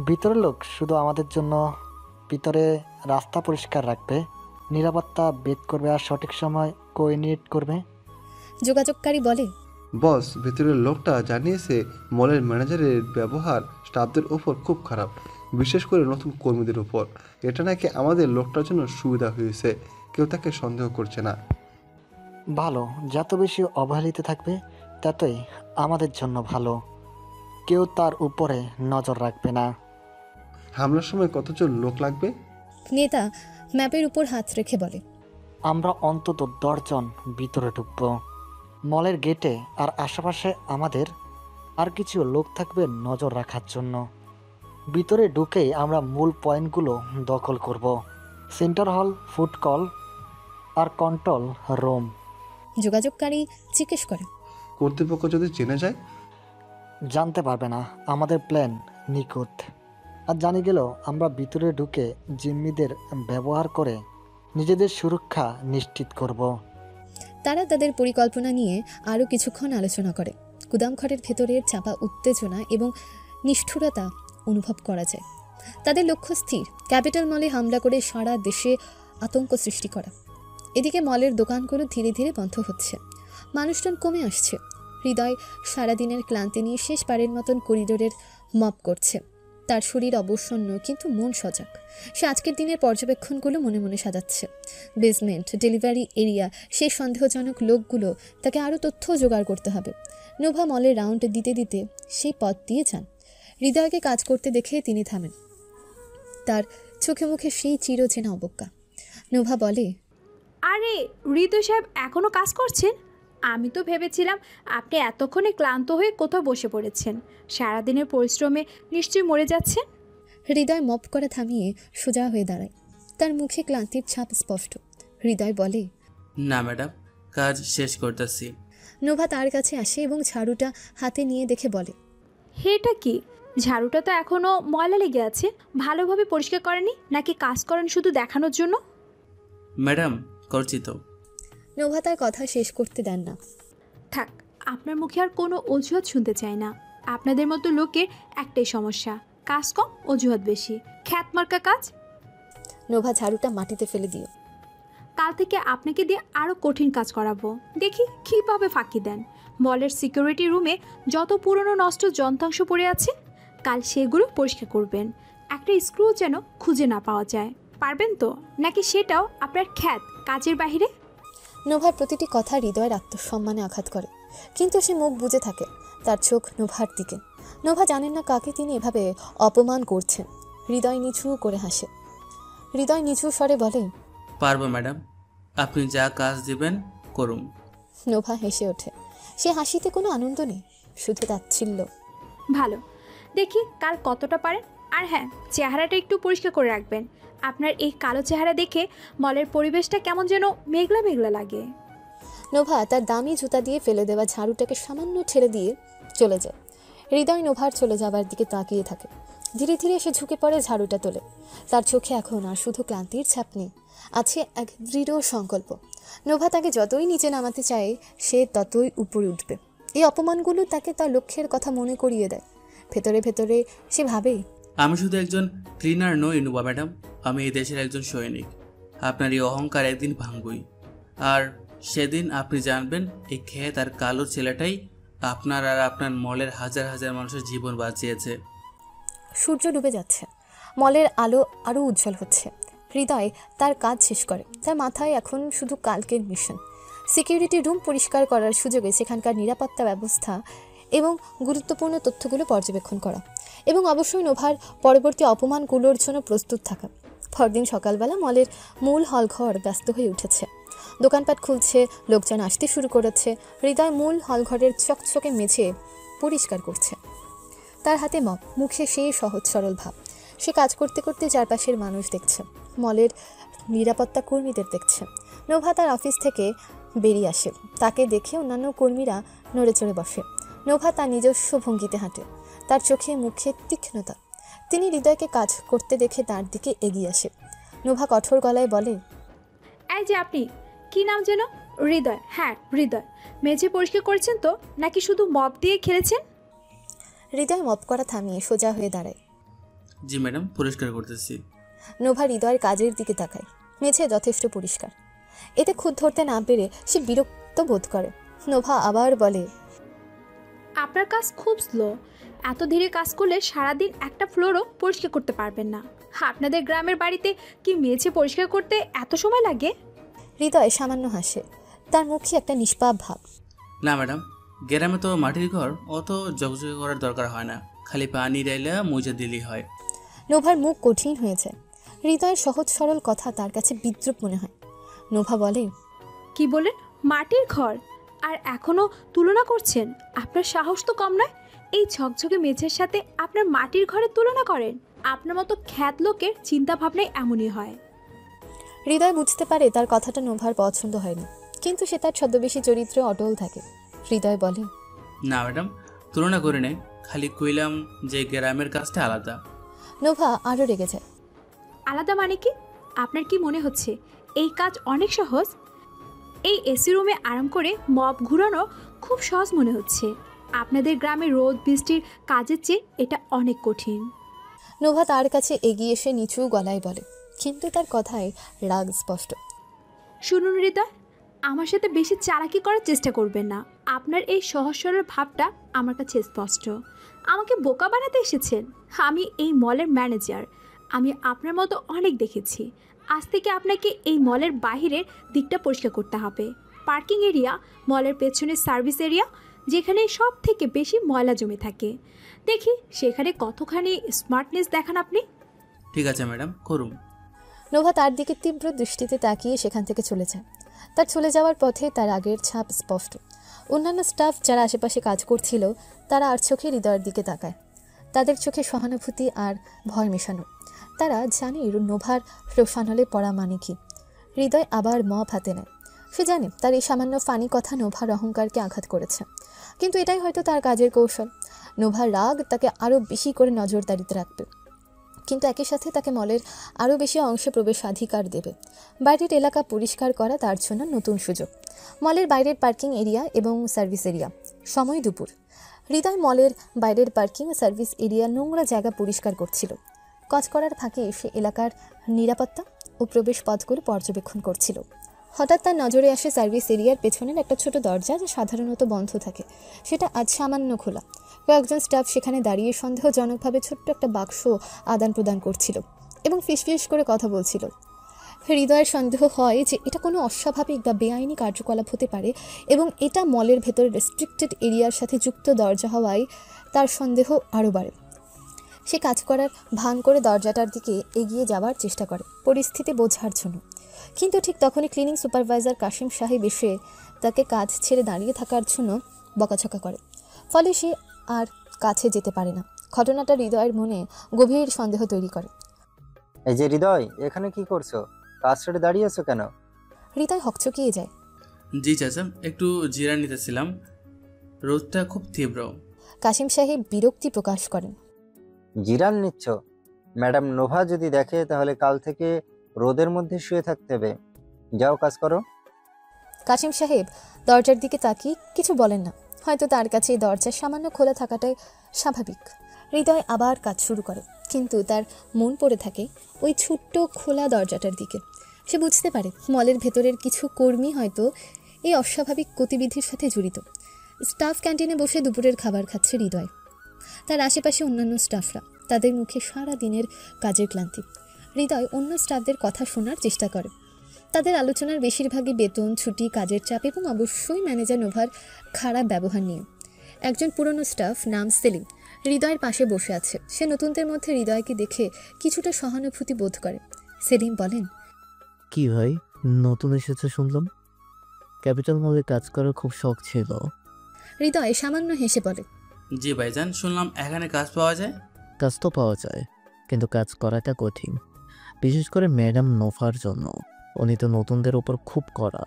ভিতরের লোক শুধু আমাদের জন্য ভিতরে রাস্তা পরিষ্কার রাখবে, নিরাপত্তা বেদ করবে আর সঠিক সময় কোঅর্ডিনেট করবে। যোগাযোগকারী বলে, বস, ভেতরের লোকটা জানিয়েছে মলের ম্যানেজারের ব্যবহার স্টাফদের উপর খুব খারাপ, বিশেষ করে নতুন কর্মীদের উপর। এটা নাকি আমাদের লোকটার জন্য সুবিধা হয়েছে, কেউ তাকে সন্দেহ করছে না। ভালো, যত বেশি অবহেলিত থাকবে ততই আমাদের জন্য ভালো। কেউ তার উপরে নজর রাখবে না। হামলার সময় কতজন লোক লাগবে? নেতা ম্যাপের উপর হাত রেখে বলে, আমরা অন্তত 10 জন ভিতরে ঢুকব। মলের গেটে আর আশেপাশে আমাদের আর কিছু লোক থাকবে নজর রাখার জন্য। ভিতরে ঢুকেই আমরা মূল পয়েন্টগুলো দখল করব। সেন্টার হল, ফুড কল আর কন্ট্রোল রুম। যোগাযোগকারী জিজ্ঞেস করে, কর্তৃপক্ষ যদি জেনে যায়? জানতে পারবে না, আমাদের প্ল্যান নিখুঁত। আর জানি গেল আমরা ভিতরে ঢুকে জিম্মিদের ব্যবহার করে নিজেদের সুরক্ষা নিশ্চিত করব। তারা তাদের পরিকল্পনা নিয়ে আরও কিছুক্ষণ আলোচনা করে। গুদামঘরের ভেতরের চাপা উত্তেজনা এবং নিষ্ঠুরতা অনুভব করা যায়। তাদের লক্ষ্য স্থির, ক্যাপিটাল মলে হামলা করে সারা দেশে আতঙ্ক সৃষ্টি করা। এদিকে মলের দোকানগুলো ধীরে ধীরে বন্ধ হচ্ছে, মানুষজন কমে আসছে। হৃদয় সারাদিনের ক্লান্তি নিয়ে শেষবারের মতন করিডোরের মপ করছে। তার শরীর অবসন্ন, কিন্তু মন সজাগ। সে আজকের দিনের পর্যবেক্ষণগুলো মনে মনে সাজাচ্ছে। বেসমেন্ট, ডেলিভারি এরিয়া, সেই সন্দেহজনক লোকগুলো, তাকে আরও তথ্য জোগাড় করতে হবে। নোভা মলের রাউন্ড দিতে দিতে সেই পথ দিয়ে যান। হৃদয়কে কাজ করতে দেখে তিনি থামেন। তার চোখে মুখে সেই চিরচেনা অবজ্ঞা। নোভা বলে, আরে হৃদয় সাহেব এখনও কাজ করছেন? আমি তো ভেবেছিলাম আপনি এতক্ষণে ক্লান্ত হয়ে কোথাও বসে পড়েছেন। সারাদিনের পরিশ্রমে নিশ্চয়ই মরে যাচ্ছেন। হৃদয় মপ করা থামিয়ে সোজা হয়ে দাঁড়ায়। তার মুখে ক্লান্তির ছাপ স্পষ্ট। হৃদয় বলে, না ম্যাডাম, কাজ শেষ করতেছি। নোভা তার কাছে আসে এবং ঝাড়ুটা হাতে নিয়ে দেখে বলে, এটা কি? ঝাড়ুটা তো এখনও ময়লা লেগে আছে। ভালোভাবে পরিষ্কার করেনি নাকি কাজ করেন শুধু দেখানোর জন্য? ম্যাডাম, করছি তো। নোভা তার কথা শেষ করতে দেন না। থাক, আপনার মুখে আর কোনো অজুহাত শুনতে চাই না। আপনাদের মতো লোকের একটাই সমস্যা, কাজ কম, অজুহাত বেশি, খ্যাতমার্কা কাজ। নোভা ঝাড়ুটা মাটিতে ফেলে দিও। কাল থেকে আপনাকে দিয়ে আরও কঠিন কাজ করাবো, দেখি কীভাবে ফাঁকি দেন। মলের সিকিউরিটি রুমে যত পুরনো নষ্ট যন্ত্রাংশ পড়ে আছে, কাল সেগুলো পরিষ্কার করবেন। একটা স্ক্রু যেন খুঁজে না পাওয়া যায়। পারবেন তো? নাকি সেটাও আপনার খ্যাত কাজের বাহিরে? নোভার প্রতিটি কথা হৃদয়ের আত্মসম্মানে আঘাত করে, কিন্তু সে মুখ বুজে থাকে। তার চোখ নোভার দিকে। নোভা জানেন না কাকে তিনি এভাবে অপমান করছেন। হৃদয় নিচু করে হাসে। হৃদয় নিচু স্বরে বলে, পারবো ম্যাডাম, আপনি যা কাজ দিবেন করুন। নোভা হেসে ওঠে। সে হাসিতে কোনো আনন্দ নেই, শুধু তাচ্ছিল্য। ভালো, দেখি কাল কতটা পারেন। আর হ্যাঁ, চেহারাটা একটু পরিষ্কার করে রাখবেন। আপনার এই কালো চেহারা দেখে মলের পরিবেশটা কেমন যেন মেঘলা মেঘলা লাগে। নোভা তার দামি জুতা দিয়ে ফেলে দেওয়া ঝাড়ুটাকে সামান্য ছেড়ে দিয়ে চলে যায়। হৃদয় নোভার চলে যাবার দিকে তাকিয়ে থাকে। ধীরে ধীরে সে ঝুঁকে পড়ে, ঝাড়ুটা তোলে। তার চোখে এখন আর শুধু ক্লান্তির ছাপ নেই, আছে এক দৃঢ় সংকল্প। নোভা তাকে যতই নিচে নামাতে চায়, সে ততই উপরে উঠবে। এই অপমানগুলো তাকে তার লক্ষ্যের কথা মনে করিয়ে দেয়। ভেতরে ভেতরে সে ভাবে, আমি শুধু একজন ক্লিনার নই নুবা ম্যাডাম, আমি এই দেশের একজন সৈনিক। আপনার এই অহংকার একদিন ভাঙবই, আর সেদিন আপনি জানবেন এই ক্ষেত আর কালো ছেলেটাই আপনার আর আপনার মলের হাজার হাজার মানুষের জীবন বাঁচিয়েছে। সূর্য ডুবে যাচ্ছে, মলের আলো আরও উজ্জ্বল হচ্ছে। হৃদয় তার কাজ শেষ করে। তার মাথায় এখন শুধু কালকের মিশন। সিকিউরিটি রুম পরিষ্কার করার সুযোগে সেখানকার নিরাপত্তা ব্যবস্থা এবং গুরুত্বপূর্ণ তথ্যগুলো পর্যবেক্ষণ করা, এবং অবশ্যই নোভার পরবর্তী অপমানগুলোর জন্য প্রস্তুত থাকা। পরদিন সকালবেলা মলের মূল হলঘর ব্যস্ত হয়ে উঠেছে। দোকানপাট খুলছে, লোকজন আসতে শুরু করেছে। হৃদয় মূল হলঘরের চকচকে মেঝে পরিষ্কার করছে। তার হাতে মপ, মুখে সেই সহজ সরল ভাব। সে কাজ করতে করতে চারপাশের মানুষ দেখছে, মলের নিরাপত্তা কর্মীদের দেখছে। নোভা তার অফিস থেকে বেরিয়ে আসে। তাকে দেখে অন্যান্য কর্মীরা নড়ে চড়ে বসে। নোভা তার নিজস্ব ভঙ্গিতে হাঁটে। তার চোখে মুখে তীক্ষ্ণতা। তিনি হৃদয়কে কাজ করতে দেখে তার দিকে এগিয়ে আসে। নোভা কঠোর গলায় বলে, এই যে আপনি, কি নাম যেন? হৃদয়? হ্যাঁ হৃদয়। মেঝে পরিষ্কার করেছেন তো, নাকি শুধু মপ দিয়ে খেলেছেন? হৃদয় মপ করা থামিয়ে সোজা হয়ে দাঁড়ায়। জি ম্যাডাম, পরিষ্কার করতেছি। নোভা হৃদয়ের কাজের দিকে তাকায়। মেঝে যথেষ্ট পরিষ্কার। এতে খুঁত ধরতে না পেরে সে বিরক্ত বোধ করে। নোভা আবার বলে, আপনার কাজ খুব স্লো। এত ধীরে কাজ করলে সারাদিন একটা ফ্লোরও পরিষ্কার করতে পারবেন না। আপনাদের গ্রামের বাড়িতে কি মেঝে পরিষ্কার করতে এত সময় লাগে? হৃদয় সামান্য হাসে। তার মুখে একটা নিষ্পাপ ভাব। না ম্যাডাম, গ্রামে তো মাটির ঘর অত জগজগে করার দরকার হয় না, খালি পানি ডাইলা মুজা দিলেই হয়। নোভার মুখ কঠিন হয়েছে। হৃদয়ের সহজ সরল কথা তার কাছে বিদ্রুপ মনে হয়। নোভা বলে, কি বলেন? মাটির ঘর? আর এখনো তুলনা করছেন? আপনার সাহস তো কম নয়। এই ঝকঝকে মেঝের সাথে আপনার মাটির ঘরের তুলনা করেন? আপনার মতো খ্যাত লোকের চিন্তা ভাবনাই এমনই হয়। হৃদয় বুঝতে পারে তার কথাটা নোভার পছন্দ হয়নি, কিন্তু সে তার ছদ্মবেশী চরিত্রে অটল থাকে। হৃদয় বলে, না ম্যাডাম, তুলনা করে নেই, খালি কইলাম যে গ্রামের কাজটা আলাদা। নোভা আরও রেগে যায়। আলাদা মানে কি? আপনার কি মনে হচ্ছে এই কাজ অনেক সহজ? এই এসি রুমে আরাম করে মপ ঘুরানো খুব সহজ মনে হচ্ছে। আপনাদের গ্রামে রোদ বৃষ্টির কাজের চেয়ে এটা অনেক কঠিন। নোভা তার কাছে এগিয়ে এসে নিচু গলায় বলে, কিন্তু তার কথায় রাগ স্পষ্ট। শুনুন হৃদয়, আমার সাথে বেশি চালাকি করার চেষ্টা করবেন না। আপনার এই সহজ সরল ভাবটা আমার কাছে স্পষ্ট। আমাকে বোকা বানাতে এসেছেন? আমি এই মলের ম্যানেজার। আমি আপনার মতো অনেক দেখেছি। আজ থেকে আপনাকে এই মলের বাহিরের দিকটা পরিষ্কার করতে হবে। পার্কিং এরিয়া, মলের পেছনের সার্ভিস এরিয়া, যেখানে সব থেকে বেশি ময়লা জমে থাকে। দেখি সেখানে কতখানি স্মার্টনেস দেখান আপনি। ঠিক আছে ম্যাডাম, করুন। নোভা তার দিকে তীব্র দৃষ্টিতে তাকিয়ে সেখান থেকে চলে যায়। তার চলে যাওয়ার পথে তার আগের ছাপ স্পষ্ট। অন্যান্য স্টাফ যারা আশেপাশে কাজ করছিল তারা আর চোখে হৃদয়ের দিকে তাকায়। তাদের চোখে সহানুভূতি আর ভয় মেশানো। তারা জানে নোভার রোশানলে পড়া মানে কি। হৃদয় আবার মপ হাতে নেয়। সে জানে তার এই সামান্য ফানি কথা নোভার অহংকারকে আঘাত করেছে, কিন্তু এটাই হয়তো তার কাজের কৌশল। নোভার রাগ তাকে আরও বেশি করে নজরদারিতে রাখবে, কিন্তু একই সাথে তাকে মলের আরও বেশি অংশে প্রবেশাধিকার দেবে। বাইরের এলাকা পরিষ্কার করা তার জন্য নতুন সুযোগ। মলের বাইরের পার্কিং এরিয়া এবং সার্ভিস এরিয়া। সময় দুপুর। হৃদয় মলের বাইরের পার্কিং ও সার্ভিস এরিয়া নোংরা জায়গা পরিষ্কার করছিল। কাজ করার ফাঁকে সে এলাকার নিরাপত্তা ও প্রবেশ পথগুলো পর্যবেক্ষণ করছিল। হঠাৎ তার নজরে আসে সার্ভিস এরিয়ার পেছনের একটা ছোট দরজা, যা সাধারণত বন্ধ থাকে। সেটা আজ সামান্য খোলা। কয়েকজন স্টাফ সেখানে দাঁড়িয়ে সন্দেহজনকভাবে ছোট্ট একটা বাক্স আদান প্রদান করছিল এবং ফিসফিস করে কথা বলছিল। হৃদয়ের সন্দেহ হয় যে এটা কোনো অস্বাভাবিক বা বেআইনি কার্যকলাপ হতে পারে, এবং এটা মলের ভেতর রেস্ট্রিক্টেড এরিয়ার সাথে যুক্ত দরজা হওয়ায় তার সন্দেহ আরও বাড়ে। সে কাজ করার ভান করে দরজাটার দিকে এগিয়ে যাওয়ার চেষ্টা করে পরিস্থিতি বোঝার জন্য, কিন্তু ঠিক তখনই ক্লিনিং সুপারভাইজার কাশিম সাহেব এসে তাকে কাজ ছেড়ে দাঁড়িয়ে থাকার জন্য বকাঝকা করে। ফলে সে আর কাছে যেতে পারে না। ঘটনাটা হৃদয়ের মনে গভীর সন্দেহ তৈরি করে। এই যে হৃদয়, এখানে কি করছো? কাজ ছেড়ে দাঁড়িয়ে আছো কেন? হৃদয় হকচকিয়ে যায়। জি চাচা, একটু জিরা নিতেছিলাম, রোদটা খুব তীব্র। কাশিম সাহেব বিরক্তি প্রকাশ করেন। জিরান নিচ্ছ? ম্যাডাম নোভা যদি দেখে তাহলে কাল থেকে রোদের মধ্যে শুয়ে থাকতে হবে। যাও কাজ করো। কাশিম সাহেব দরজার দিকে তাকিয়ে কিছু বলেন না। হয়তো তার কাছে এই দরজা সামান্য খোলা থাকাটাই স্বাভাবিক। হৃদয় আবার কাজ শুরু করে, কিন্তু তার মন পড়ে থাকে ওই ছোট্ট খোলা দরজাটার দিকে। সে বুঝতে পারে মলের ভেতরের কিছু কর্মী হয়তো এই অস্বাভাবিক গতিবিধির সাথে জড়িত। স্টাফ ক্যান্টিনে বসে দুপুরের খাবার খাচ্ছে হৃদয়। তার আশেপাশে অন্যান্য স্টাফরা, তাদের মুখে সারা দিনের কাজের ক্লান্তি। হৃদয় অন্য স্টাফদের কথা শোনার চেষ্টা করে। তাদের আলোচনার বেশিরভাগই বেতন, ছুটি, কাজের চাপ এবং অবশ্যই ম্যানেজার নোভার খারাপ ব্যবহার নিয়ে। একজন পুরনো স্টাফ নাম সেলিম হৃদয়ের পাশে বসে আছে। সে নতুনদের মধ্যে হৃদয়কে দেখে কিছুটা সহানুভূতি বোধ করে। সেলিম বলেন, কি ভাই, নতুন এসেছে শুনলাম? ক্যাপিটাল মলে কাজ করার খুব শখ ছিল। হৃদয় সামান্য হেসে বলে, জি ভাইজান, শুনলাম এখানে কাজ পাওয়া যায়। কাজ তো পাওয়া যায়, কিন্তু কাজ করাটা কঠিন, বিশেষ করে ম্যাডাম নোভার জন্য। উনি তো নতুনদের ওপর খুব কড়া।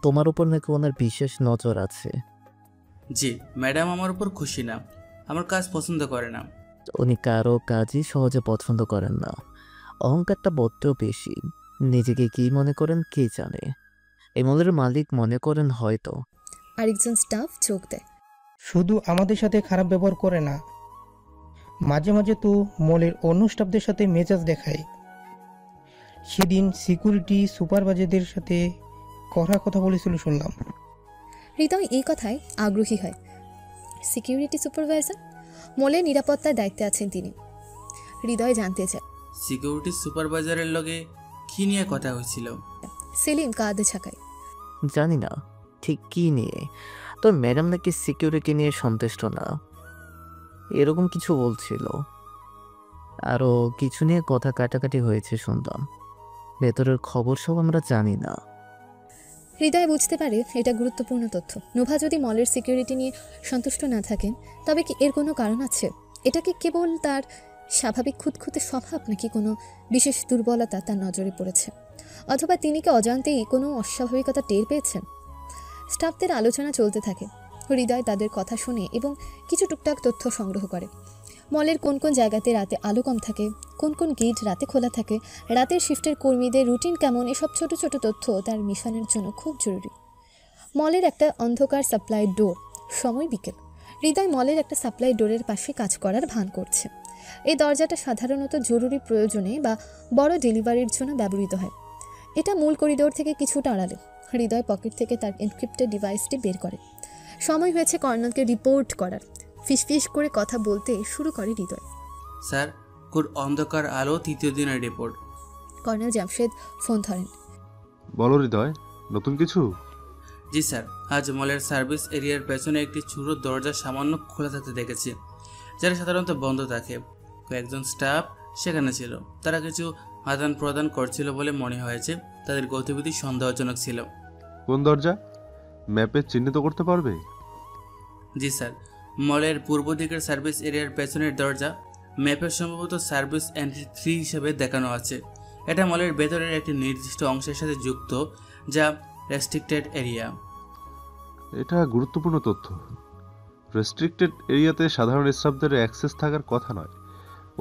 তোমার উপর নাকি ওনার বিশেষ নজর আছে। জি ম্যাডাম আমার উপর খুশি না, আমার কাজ পছন্দ করে না। উনি কারো কাজই সহজে পছন্দ করেন না। অহংকারটা বড্ড বেশি। নিজেকে কি মনে করেন কে জানে। এই মলের মালিক মনে করেন হয়তো। আরেকজন স্টাফ যোগ দেয়। শুধু আমাদের সাথে খারাপ ব্যবহার করে না, মাঝে মাঝে তো মলের অন্য স্টাফদের সাথে মেজাজ দেখায়। সেদিন সিকিউরিটি সুপারভাইজারদের সাথে কড়া কথা বলেছিল শুনলাম। হৃদয় এই কথায় আগ্রহী হয়। Security supervisor? মলের নিরাপত্তার দায়িত্বে আছেন তিনি। হৃদয় জানতে চায়, সিকিউরিটি সুপারভাইজারের লগে কি নিয়ে কথা হয়েছিল? সেলিম কাঁধে ছাকায়। জানি না ঠিক কি নিয়ে, তো ম্যাডাম নাকি সিকিউরিটি নিয়ে সন্তুষ্ট না, এরকম কিছু বলছিল। আরও কিছু নিয়ে কথা কাটাকাটি হয়েছে শুনলাম। ভেতরের খবর সব আমরা জানি না। হৃদয় বুঝতে পারে এটা গুরুত্বপূর্ণ তথ্য। নোভা যদি মলের সিকিউরিটি নিয়ে সন্তুষ্ট না থাকেন, তবে কি এর কোনো কারণ আছে? এটা কি কেবল তার স্বাভাবিক খুঁতখুঁতে স্বভাব, নাকি কোনো বিশেষ দুর্বলতা তার নজরে পড়েছে? অথবা তিনি কি অজান্তেই কোনো অস্বাভাবিকতা টের পেয়েছেন? স্টাফদের আলোচনা চলতে থাকে। হৃদয় তাদের কথা শুনে এবং কিছু টুকটাক তথ্য সংগ্রহ করে। মলের কোন কোন জায়গাতে রাতে আলো কম থাকে, কোন কোন গেট রাতে খোলা থাকে, রাতের শিফটের কর্মীদের রুটিন কেমন, এসব ছোট ছোট তথ্য তার মিশনের জন্য খুব জরুরি। মলের একটা অন্ধকার সাপ্লাই ডোর, সময় বিকেল। হৃদয় মলের একটা সাপ্লাই ডোরের পাশে কাজ করার ভান করছে। এই দরজাটা সাধারণত জরুরি প্রয়োজনে বা বড় ডেলিভারির জন্য ব্যবহৃত হয়। এটা মূল করিডোর থেকে কিছুটা আড়ালে। হৃদয় পকেট থেকে তার এনক্রিপ্টেড ডিভাইসটি বের করে। সময় হয়েছে কর্নেলকে রিপোর্ট করার। ফিসফিস করে কথা বলতে শুরু করে হৃদয়। স্যার, কোন অন্ধকার আলো তৃতীয় দিনের রিপোর্ট। কর্নেল জামশেদ ফোন ধরেন। বলো হৃদয়, নতুন কিছু? জি স্যার, আজ মলের সার্ভিস এরিয়ার পেছনে একটি ছোট দরজা সামান্য খোলা থাকতে দেখেছি, যারা সাধারণত বন্ধ থাকে। কয়েকজন স্টাফ সেখানে ছিল। তারা কিছু আদান প্রদান করছিল বলে মনে হয়েছে। তাদের গতিবিধি সন্দেহজনক ছিল। কোন দরজা? ম্যাপে চিহ্নিত করতে পারবে? জি স্যার, মলের পূর্ব দিকের সার্ভিস এরিয়ার পেছনের দরজা। ম্যাপে সম্ভবত সার্ভিস এন্ট্রি 3 হিসেবে দেখানো আছে। এটা মলের ভেতরের একটি নির্দিষ্ট অংশের সাথে যুক্ত, যা রেস্ট্রিক্টেড এরিয়া। এটা গুরুত্বপূর্ণ তথ্য। রেস্ট্রিক্টেড এরিয়াতে সাধারণ স্টাফদের অ্যাক্সেস থাকার কথা নয়।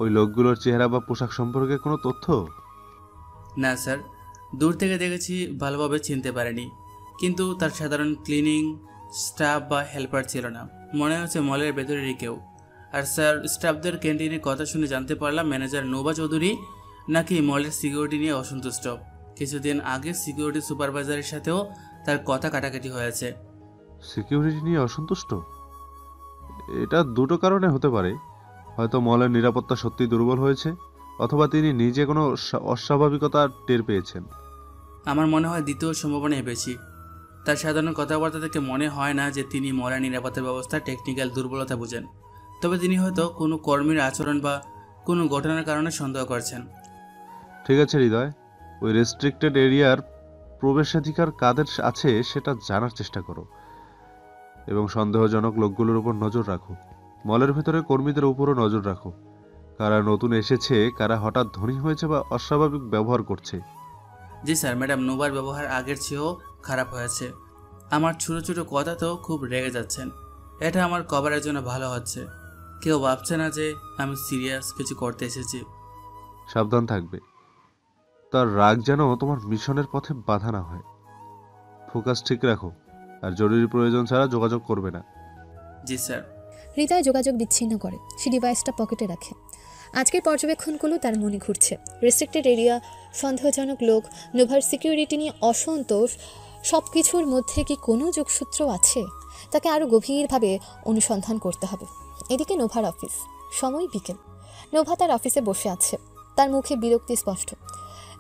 ওই লোকগুলোর চেহারা বা পোশাক সম্পর্কে কোনো তথ্য? না স্যার, দূর থেকে দেখেছি, ভালোভাবে চিনতে পারেনি। কিন্তু তার সাধারণ ক্লিনিং স্টাফ বা হেল্পার ছিল না। মনে হচ্ছে মলের ভেতরেরই কেউ। আর স্যার, স্টাফদের ক্যান্টিনের কথা শুনে জানতে পারলাম ম্যানেজার নোভা চৌধুরী নাকি মলের সিকিউরিটি নিয়ে অসন্তুষ্ট। কিছুদিন আগে সিকিউরিটি সুপারভাইজারের সাথেও তার কথা কাটাকাটি হয়েছে। সিকিউরিটি নিয়ে অসন্তুষ্ট? এটা দুটো কারণে হতে পারে। হয়তো মলের নিরাপত্তা সত্যি দুর্বল হয়েছে, অথবা তিনি নিজে কোনো অস্বাভাবিকতা টের পেয়েছেন। আমার মনে হয় দ্বিতীয় সম্ভাবনাই বেশি। তার সাধারণ কথাবার্তা থেকে মনে হয় না যে তিনি মলের নিরাপত্তা ব্যবস্থার টেকনিক্যাল দুর্বলতা বুঝেন। তবে তিনি হয়তো কোনো কর্মীর আচরণ বা কোনো ঘটনার কারণে সন্দেহ করছেন। ঠিক আছে হৃদয়, ওই রেস্ট্রিক্টেড এরিয়ার প্রবেশাধিকার কাদের আছে সেটা জানার চেষ্টা করো এবং সন্দেহজনক লোকগুলোর উপর নজর রাখো। মলের ভেতরে কর্মীদের উপরও নজর রাখো। কারা নতুন এসেছে, কারা হঠাৎ ধনী হয়েছে বা অস্বাভাবিক ব্যবহার করছে। জি স্যার, ম্যাডাম নোভার ব্যবহার আগের চেয়েও খারাপ হয়েছে। আমার ছোটো ছোটো কথাতেও খুব রেগে যাচ্ছেন। এটা আমার কভারের জন্য ভালো হচ্ছে। কেউ ভাবছে না যে আমি সিরিয়াস কিছু করতে এসেছি। সাবধান থাকবে। তার রাগ যেন তোমার মিশনের পথে বাধা না হয়। ফোকাস ঠিক রাখো, আর জরুরি প্রয়োজন ছাড়া যোগাযোগ করবে না। জি স্যার। হৃদয় যোগাযোগ বিচ্ছিন্ন করে। সে ডিভাইসটা পকেটে রাখে। আজকের পর্যবেক্ষণগুলো তার মনে ঘুরছে। রেস্ট্রিক্টেড এরিয়া, সন্দেহজনক লোক, নোভার সিকিউরিটি নিয়ে অসন্তোষ, সব কিছুর মধ্যে কি কোনো যোগসূত্র আছে? তাকে আরও গভীরভাবে অনুসন্ধান করতে হবে। এদিকে নোভার অফিস। সময় বিকেল। নোভা তার অফিসে বসে আছে। তার মুখে বিরক্তি স্পষ্ট।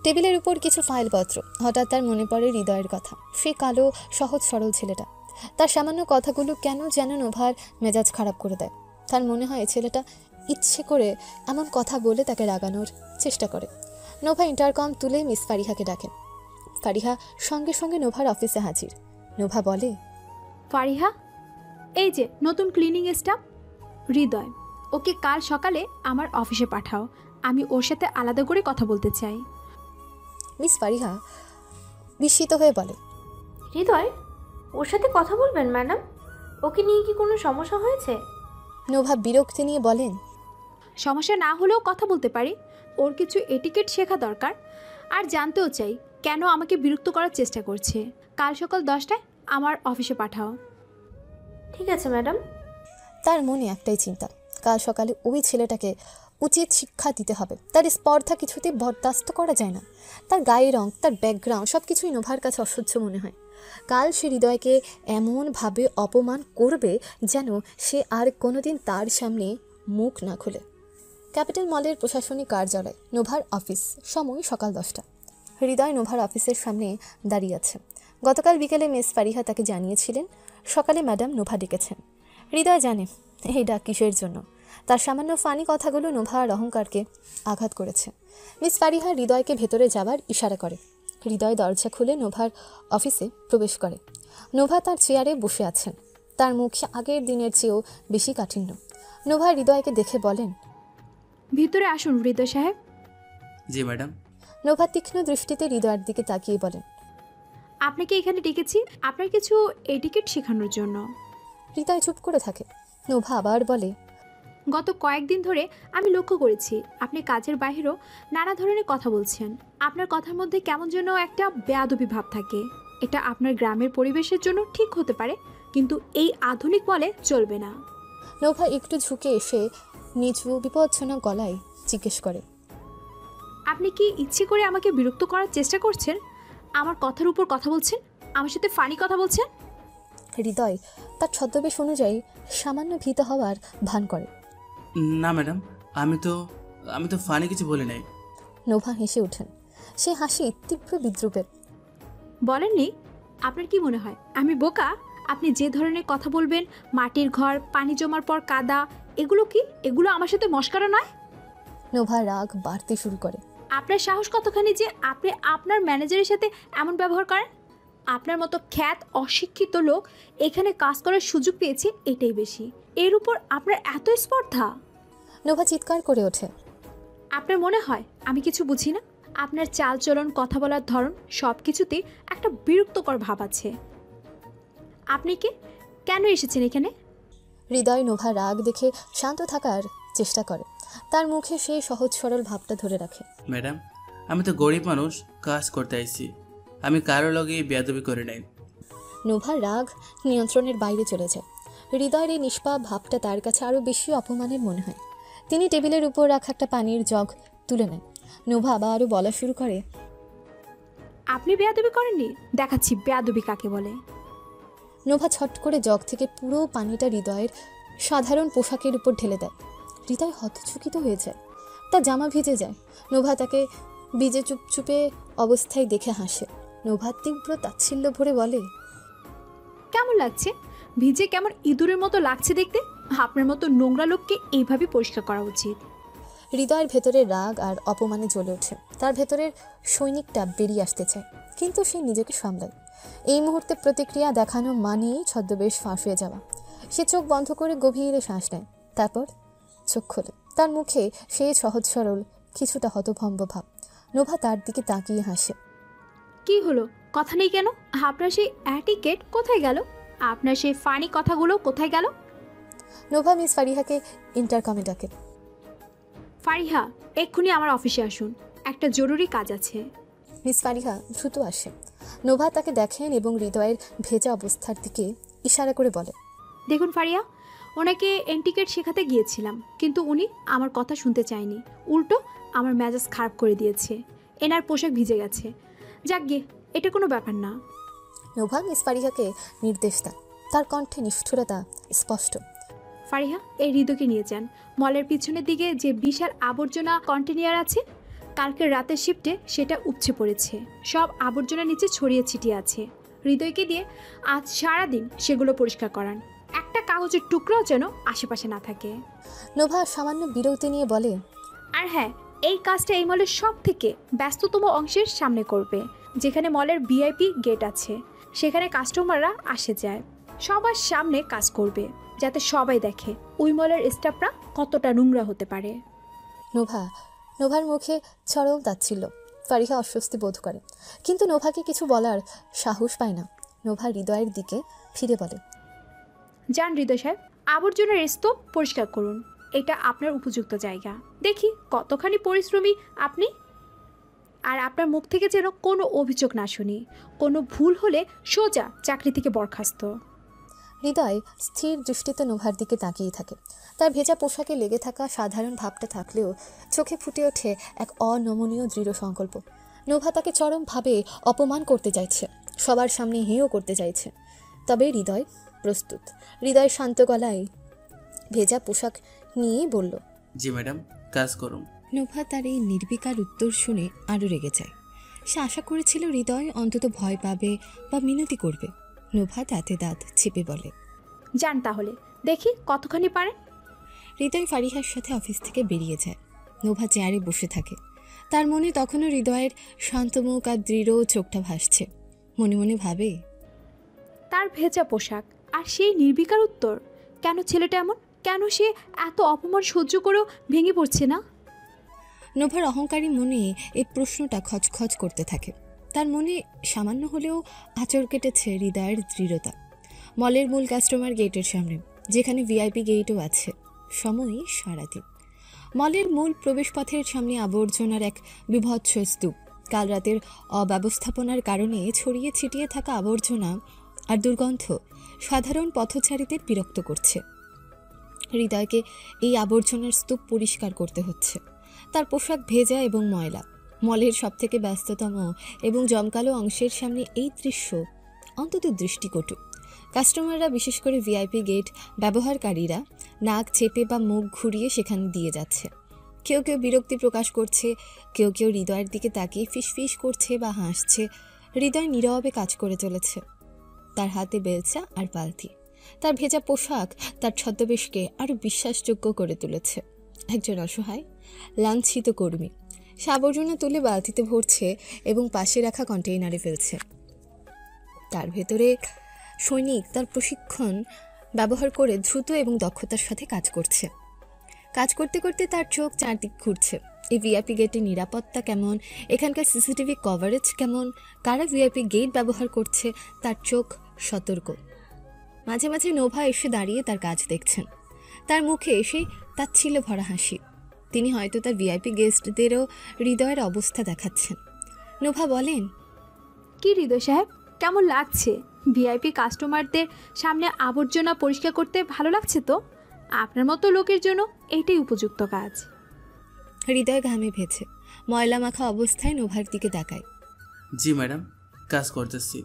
টেবিলের উপর কিছু ফাইলপত্র। হঠাৎ তার মনে পড়ে হৃদয়ের কথা। সে কালো, সহজ সরল ছেলেটা। তার সামান্য কথাগুলো কেন যেন নোভার মেজাজ খারাপ করে দেয়। তার মনে হয় ছেলেটা ইচ্ছে করে এমন কথা বলে তাকে রাগানোর চেষ্টা করে। নোভা ইন্টারকম তুলে মিস ফারিহাকে ডাকেন। ফারিহা সঙ্গে সঙ্গে নোভার অফিসে হাজির। নোভা বলে, ফারিহা, এই যে নতুন ক্লিনিং স্টাফ হৃদয়, ওকে কাল সকালে আমার অফিসে পাঠাও। আমি ওর সাথে আলাদা করে কথা বলতে চাই। মিস ফারিহা বিস্মিত হয়ে বলে, হৃদয় ওর সাথে কথা বলবেন ম্যাডাম? ওকে নিয়ে কি কোনো সমস্যা হয়েছে? নোভা বিরক্তি নিয়ে বলেন, সমস্যা না হলেও কথা বলতে পারি। ওর কিছু এটিকেট শেখা দরকার। আর জানতেও চাই কেন আমাকে বিরক্ত করার চেষ্টা করছে। কাল সকাল 10টায় আমার অফিসে পাঠাও। ঠিক আছে ম্যাডাম। তার মনে একটাই চিন্তা, কাল সকালে ওই ছেলেটাকে উচিত শিক্ষা দিতে হবে। তার স্পর্ধা কিছুতেই বরদাস্ত করা যায় না। তার গায়ের রং, তার ব্যাকগ্রাউন্ড সব কিছুই নোভার কাছে অসহ্য মনে হয়। কাল সে হৃদয়কে এমনভাবে অপমান করবে যেন সে আর কোনোদিন তার সামনে মুখ না খুলে। ক্যাপিটাল মলের প্রশাসনিক কার্যালয়, নোভার অফিস, সময় সকাল 10টা। হৃদয় নোভার অফিসের সামনে দাঁড়িয়ে আছে। গতকাল বিকেলে মিস ফারিহা তাকে জানিয়েছিলেন সকালে ম্যাডাম নোভা ডেকেছেন। হৃদয় জানে এই ডাক কিসের জন্য। তার সামান্য ফানি কথাগুলো নোভার অহংকারকে আঘাত করেছে। মিস ফারিহা হৃদয়কে ভেতরে যাবার ইশারা করে। হৃদয় দরজা খুলে নোভার অফিসে প্রবেশ করে। নোভা তার চেয়ারে বসে আছেন। তার মুখে আগের দিনের চেয়েও বেশি কাঠিন্য। নোভা হৃদয়কে দেখে বলেন, ভিতরে আসুন হৃদয় সাহেব। জি ম্যাডাম। নোভা তীক্ষ্ণ দৃষ্টিতে হৃদয়ের দিকে তাকিয়ে বলেন, আপনাকে এখানে ডেকেছি আপনার কিছু এটিকেট শেখানোর জন্য। হৃদয় চুপ করে থাকে। নোভা আবার বলে, গত কয়েকদিন ধরে আমি লক্ষ্য করেছি আপনি কাজের বাইরেও নানা ধরনের কথা বলছেন। আপনার কথার মধ্যে কেমন যেন একটা বেয়াদবি ভাব থাকে। এটা আপনার গ্রামের পরিবেশের জন্য ঠিক হতে পারে, কিন্তু এই আধুনিক মলে চলবে না। নোভা একটু ঝুঁকে এসে নিচু বিপজ্জনক গলায় জিজ্ঞেস করে, আপনি কি ইচ্ছে করে আমাকে বিরক্ত করার চেষ্টা করছেন? আমার কথার উপর কথা বলছেন, আমার সাথে ফানি কথা বলছেন। হৃদয় তার ছদ্মবেশ অনুযায়ী সামান্য ভীত হওয়ার ভান করে। না ম্যাডাম, আমি তো ফানি কিছু বলি নাই। নোভা হেসে ওঠেন। সে হাসি তীব্র বিদ্রুপের। বলেননি? আপনার কি মনে হয় আমি বোকা? আপনি যে ধরনের কথা বলবেন, মাটির ঘর, পানি জমার পর কাদা, এগুলো আমার সাথে মস্করা নয়। নোভা রাগ বাড়তে শুরু করে। আপনার সাহস কতখানি যে আপনি আপনার ম্যানেজারের সাথে এমন ব্যবহার করেন? আপনার মতো খ্যাত অশিক্ষিত লোক এখানে কাজ করার সুযোগ পেয়েছে, এটাই বেশি। এর উপর আপনার এত স্পর্ধা। নোভা চিৎকার করে ওঠে। আপনার মনে হয় আমি কিছু বুঝি না? আপনার চালচলন, কথা বলার ধরন সব কিছুতেই একটা বিরক্তকর ভাব আছে। আপনি কেন এসেছেন এখানে? হৃদয় নোভা রাগ দেখে শান্ত থাকার চেষ্টা করে। তার মুখে সেই সহজ সরল ভাবটা ধরে রাখে। ম্যাডাম, আমি তো গরিব মানুষ, কাজ করতে আইছি। আমি কারো লগে বেয়াদবি করে নাই। নোভার রাগ নিয়ন্ত্রণের বাইরে চলে যায়। হৃদয়ের এই নিষ্পাপ ভাবটা তার কাছে আরও বেশি অপমানের মনে হয়। তিনি টেবিলের উপর রাখা একটা পানির জগ তুলে নেন। নোভা আবারও বলা শুরু করে, আপনি বেয়াদবি করেননি? দেখাচ্ছি বেয়াদবি কাকে বলে। নোভা ছট করে জগ থেকে পুরো পানিটা হৃদয়ের সাধারণ পোশাকের উপর ঢেলে দেয়। হৃদয় হতচকিত হয়ে যায়। তার জামা ভিজে যায়। নোভা তাকে ভিজে চুপচুপে অবস্থায় দেখে হাসে। নোভা তীব্র তাচ্ছিল্য ভরে বলে, কেমন লাগছে? ভিজে কেমন ইঁদুরের মতো লাগছে দেখতে। আপনার মতো নোংরা লোককে এইভাবে পরিষ্কার করা উচিত। হৃদয়ের ভেতরে রাগ আর অপমানে জ্বলে ওঠে। তার ভেতরের সৈনিকটা বেরিয়ে আসতে চায়, কিন্তু সে নিজেকে সামলায়। এই মুহূর্তে প্রতিক্রিয়া দেখানো মানেই ছদ্মবেশ ফাঁস হয়ে যাওয়া। সে চোখ বন্ধ করে গভীরে শ্বাস নেয়, তারপর চোখ খোলে। তার মুখে সেই সহজ সরল কিছুটা হতভম্ব ভাব। নোভা তার দিকে তাকিয়ে হাসে। কি হলো, কথা নেই কেন? আপনার সেই অ্যাটিকেট কোথায় গেল? আপনার সেই ফানি কথাগুলো কোথায় গেল? নোভা মিস ফারিহাকে ইন্টারকমে ডাকে। ফারিহা, এক্ষুনি আমার অফিসে আসুন, একটা জরুরি কাজ আছে। মিস ফারিহা দ্রুত আসে। নোভা তাকে দেখেন এবং হৃদয়ের ভেজা অবস্থার দিকে ইশারা করে বলে, দেখুন ফারিয়া, ওনাকে এন্টিকেট শেখাতে গিয়েছিলাম, কিন্তু উনি আমার কথা শুনতে চায়নি। উল্টো আমার মেজাজ খারাপ করে দিয়েছে। এনার পোশাক ভিজে গেছে। যাক গে, এটা কোনো ব্যাপার না। নোভা মিস ফারিহাকে নির্দেশ দেন। তার কণ্ঠে নিষ্ঠুরতা স্পষ্ট। ফারিহা, এই হৃদয়কে নিয়ে যান। মলের পিছনের দিকে যে বিশাল আবর্জনা কন্টেনার আছে, কালকে রাতের শিফটে সেটা উপচে পড়েছে। সব আবর্জনা নিচে ছড়িয়ে ছিটিয়ে আছে। হৃদয়কে দিয়ে আজ সারাদিন সেগুলো পরিষ্কার করান। একটা কাগজের টুকরাও যেন আশেপাশে না থাকে। নোভা সামান্য বিরক্তি নিয়ে বলে, আর হ্যাঁ, এই কাজটা এই মলের সব থেকে ব্যস্ততম অংশের সামনে করবে, যেখানে মলের ভিআইপি গেট আছে। সেখানে কাস্টমাররা আসে যায়। সবার সামনে কাজ করবে, যাতে সবাই দেখে ওই মলের স্টাফরা কতটা নোংরা হতে পারে। নোভার মুখে চরম তাচ্ছিল্য। ফারিহা অস্বস্তি বোধ করে, কিন্তু নোভাকে কিছু বলার সাহস পায় না। নোভা হৃদয়ের দিকে ফিরে বলে, যান হৃদয় সাহেব, আবর্জনার স্তূপ পরিষ্কার করুন। এটা আপনার উপযুক্ত জায়গা। দেখি কতখানি পরিশ্রমী আপনি। আর আপনার মুখ থেকে যেন কোনো অভিযোগ না শুনি। কোনো ভুল হলে সোজা চাকরি থেকে বরখাস্ত। হৃদয় স্থির দৃষ্টিতে নোভার দিকে তাকিয়ে থাকে। তার ভেজা পোশাকে লেগে থাকা সাধারণ ভাবটা থাকলেও চোখে ফুটে ওঠে এক অনমনীয় দৃঢ় সংকল্প। নোভা তাকে চরমভাবে অপমান করতে চাইছে, সবার সামনে হেয় করতে চাইছে। তবে হৃদয় প্রস্তুত। হৃদয় শান্ত গলায় ভেজা পোশাক নিয়ে বলল, জি ম্যাডাম, কাজ করুন। নোভা তার এই নির্বিকার উত্তর শুনে আরও রেগে যায়। সে আশা করেছিল হৃদয় অন্তত ভয় পাবে বা মিনতি করবে। নোভা দাঁতে দাঁত চেপে বলে, যান তাহলে, দেখি কতখানি পারেন। হৃদয় ফারিহার সাথে অফিস থেকে বেরিয়ে যায়। নোভা চেয়ারে বসে থাকে। তার মনে তখনও হৃদয়ের শান্তমুখ আর দৃঢ় চোখটা ভাসছে। মনে মনে ভাবে, তার ভেজা পোশাক আর সেই নির্বিকার উত্তর। কেন ছেলেটা এমন? কেন সে এত অপমান সহ্য করেও ভেঙে পড়ছে না? নোভার অহংকারী মনে এই প্রশ্নটা খচখচ করতে থাকে। তার মনে সামান্য হলেও আঁচড় কেটেছে হৃদয়ের দৃঢ়তা। মলের মূল কাস্টমার গেটের সামনে, যেখানে ভিআইপি গেটও আছে। সময় সারাদিন। মলের মূল প্রবেশপথের সামনে আবর্জনার এক বিভৎস স্তূপ। কাল রাতের অব্যবস্থাপনার কারণে ছড়িয়ে ছিটিয়ে থাকা আবর্জনা আর দুর্গন্ধ সাধারণ পথচারীদের বিরক্ত করছে। হৃদয়কে এই আবর্জনার স্তূপ পরিষ্কার করতে হচ্ছে। তার পোশাক ভেজা এবং ময়লা। মলের সবথেকে ব্যস্ততম এবং জমকালো অংশের সামনে এই দৃশ্য অন্তত দৃষ্টিকটু। কাস্টমাররা, বিশেষ করে ভিআইপি গেট ব্যবহারকারীরা, নাক চেপে বা মুখ ঘুরিয়ে সেখানে দিয়ে যাচ্ছে। কেউ কেউ বিরক্তি প্রকাশ করছে, কেউ কেউ হৃদয়ের দিকে তাকিয়ে ফিসফিস করছে বা হাসছে। হৃদয় নীরবে কাজ করে চলেছে। তার হাতে বেলচা আর বালতি। তার ভেজা পোশাক তার ছদ্মবেশকে আরও বিশ্বাসযোগ্য করে তুলেছে। একজন অসহায় লাঞ্ছিত কর্মী। সে আবর্জনা তুলে বালতিতে ভরছে এবং পাশে রাখা কন্টেইনারে ফেলছে। তার ভেতরে সৈনিক তার প্রশিক্ষণ ব্যবহার করে দ্রুত এবং দক্ষতার সাথে কাজ করছে। কাজ করতে করতে তার চোখ চারদিক ঘুরছে। এই ভিআইপি গেটের নিরাপত্তা কেমন, এখানকার সিসিটিভি কভারেজ কেমন, কারা ভিআইপি গেট ব্যবহার করছে, তার চোখ সতর্ক। মাঝে মাঝে নোভা এসে দাঁড়িয়ে তার কাজ দেখছেন। তার মুখে এসে তাচ্ছিল্য ভরা হাসি। তিনি হয়তো তার ভিআইপি গেস্টদেরও হৃদয়ের অবস্থা দেখাচ্ছেন। নোভা বলেন, কি হৃদয় সাহেব, কেমন লাগছে? ভিআইপি কাস্টমারদের সামনে আবর্জনা পরিষ্কার করতে ভালো লাগছে তো? আপনার মতো লোকের জন্য এটাই উপযুক্ত কাজ। হৃদয় ঘামে ভেজে ময়লা মাখা অবস্থায় নোভার দিকে তাকায়। জি ম্যাডাম, কাজ করতেছি।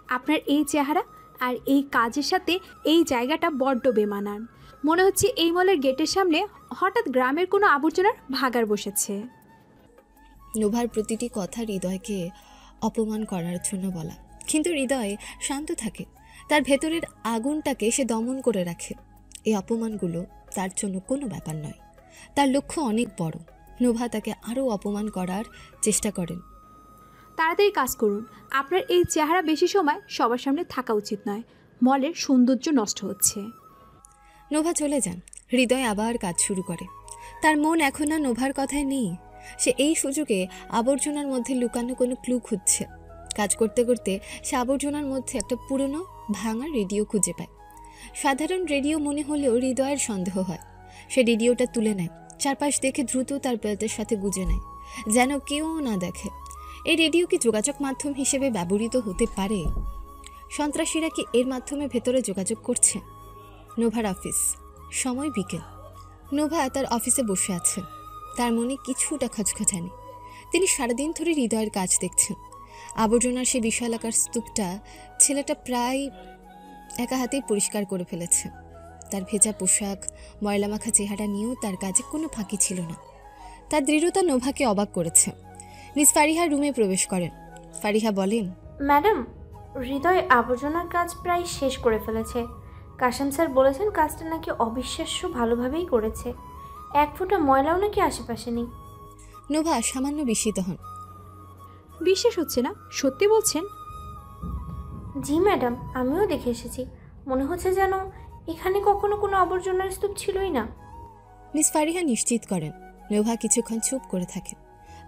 আপনার এই চেহারা আর এই কাজের সাথে এই জায়গাটা বড্ড বেমানান। মনে হচ্ছে এই মলের গেটের সামনে হঠাৎ গ্রামের কোনো আবর্জনার ভাগার বসেছে। নোভার প্রতিটি কথা হৃদয়কে অপমান করার জন্য বলা, কিন্তু হৃদয় শান্ত থাকে। তার ভেতরের আগুনটাকে সে দমন করে রাখে। এই অপমানগুলো তার জন্য কোনো ব্যাপার নয়। তার লক্ষ্য অনেক বড়। নোভা তাকে আরও অপমান করার চেষ্টা করেন। তাড়াতাড়ি কাজ করুন। আপনার এই চেহারা বেশি সময় সবার সামনে থাকা উচিত নয়। মলের সৌন্দর্য নষ্ট হচ্ছে। নোভা চলে যান। হৃদয় আবার কাজ শুরু করে। তার মন এখন আর নোভার কথায় নেই। সে এই সুযোগে আবর্জনার মধ্যে লুকানো কোনো ক্লু খুঁজছে। কাজ করতে করতে সে আবর্জনার মধ্যে একটা পুরনো ভাঙা রেডিও খুঁজে পায়। সাধারণ রেডিও মনে হলেও হৃদয়ের সন্দেহ হয়। সে রেডিওটা তুলে নেয়, চারপাশ দেখে দ্রুত তার বেল্টের সাথে গুজে নেয়, যেন কেউ না দেখে। এই রেডিও কি যোগাযোগ মাধ্যম হিসেবে ব্যবহৃত হতে পারে? সন্ত্রাসীরা কি এর মাধ্যমে ভেতরে যোগাযোগ করছে? নোভার অফিস, সময় বিকেল। নোভা তার অফিসে বসে আছে। তার মনে কিছুটা খচখচানি। তিনি সারাদিন ধরে হৃদয়ের কাজ দেখছেন। আবর্জনার সে বিশালাকার স্তূপটা ছেলেটা প্রায় একা হাতেই পরিষ্কার করে ফেলেছে। তার ভেজা পোশাক, ময়লা মাখা চেহারা নিয়েও তার কাজে কোনো ফাঁকি ছিল না। তার দৃঢ়তা নোভাকে অবাক করেছে। মিস ফারিহা রুমে প্রবেশ করেন। ফারিহা বলেন, ম্যাডাম, হৃদয় আবর্জনার কাজ প্রায় শেষ করে ফেলেছে। কাশেম স্যার বলেছেন কাজটা নাকি অবিশ্বাস্য ভালোভাবেই করেছে। এক ফোঁটা ময়লাও নাকি আশেপাশে নেই। নোভা সামান্য বিস্মিত হন। বিশ্বাস হচ্ছে না, সত্যি বলছেন? জি ম্যাডাম, আমিও দেখে এসেছি। মনে হচ্ছে যেন এখানে কখনো কোনো আবর্জনার স্তূপ ছিলই না। মিস ফারিহা নিশ্চিত করেন। নোভা কিছুক্ষণ চুপ করে থাকে।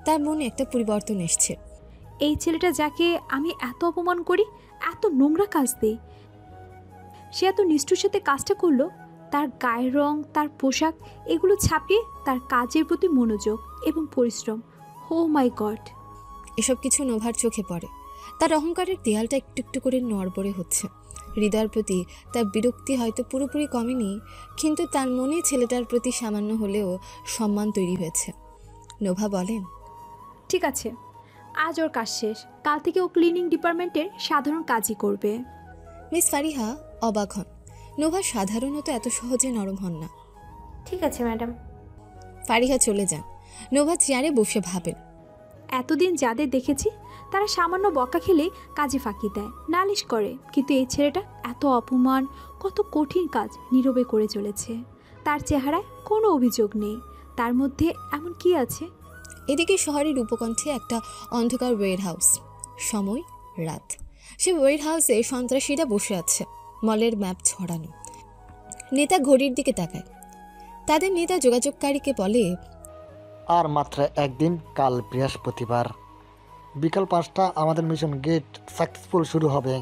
তার মনে একটা পরিবর্তন এসছে। এই ছেলেটা যাকে আমি এত অপমান করি, এত নোংরা কাজ দিই, সে এত নিষ্ঠুর সাথে কাজটা করলো। তার গায়ের রং, তার পোশাক, এগুলো ছাপিয়ে তার কাজের প্রতি মনোযোগ এবং পরিশ্রম। ও মাই গড! এসব কিছু নোভার চোখে পড়ে। তার অহংকারের দেয়ালটা একটু একটু করে নড়বড়ে হচ্ছে। হৃদয়ের প্রতি তার বিরক্তি হয়তো পুরোপুরি কমেনি, কিন্তু তার মনে ছেলেটার প্রতি সামান্য হলেও সম্মান তৈরি হয়েছে। নোভা বলেন, ঠিক আছে, আজ ওর কাজ শেষ। কাল থেকে ও ক্লিনিং ডিপার্টমেন্টের সাধারণ কাজই করবে। মিস ফারিহা অবাক হন। নোভা সাধারণত এত সহজে নরম হন না। ঠিক আছে ম্যাডাম। ফারিহা চলে যান। নোভা চেয়ারে বসে ভাবেন, এতদিন যাদের দেখেছি তারা সামান্য বকা খেলে কাজে ফাঁকি দেয়, নালিশ করে, কিন্তু এই ছেলেটা এত অপমান, কত কঠিন কাজ নীরবে করে চলেছে। তার চেহারায় কোনো অভিযোগ নেই। তার মধ্যে এমন কি আছে? এদিকে শহরের উপকণ্ঠে একটা অন্ধকার ওয়ের হাউস। সময় রাত। সে ওয়ের হাউসে সন্ত্রাসীরা বসে আছে, মলের ম্যাপ ছড়ানো। নেতা ঘড়ির দিকে তাকায়। তাদের নেতা যোগাযোগকারীকে বলে, আর মাত্র একদিন, কাল বৃহস্পতিবার বিকাল 5টা আমাদের মিশন গেট সাকসেসফুল শুরু হবে।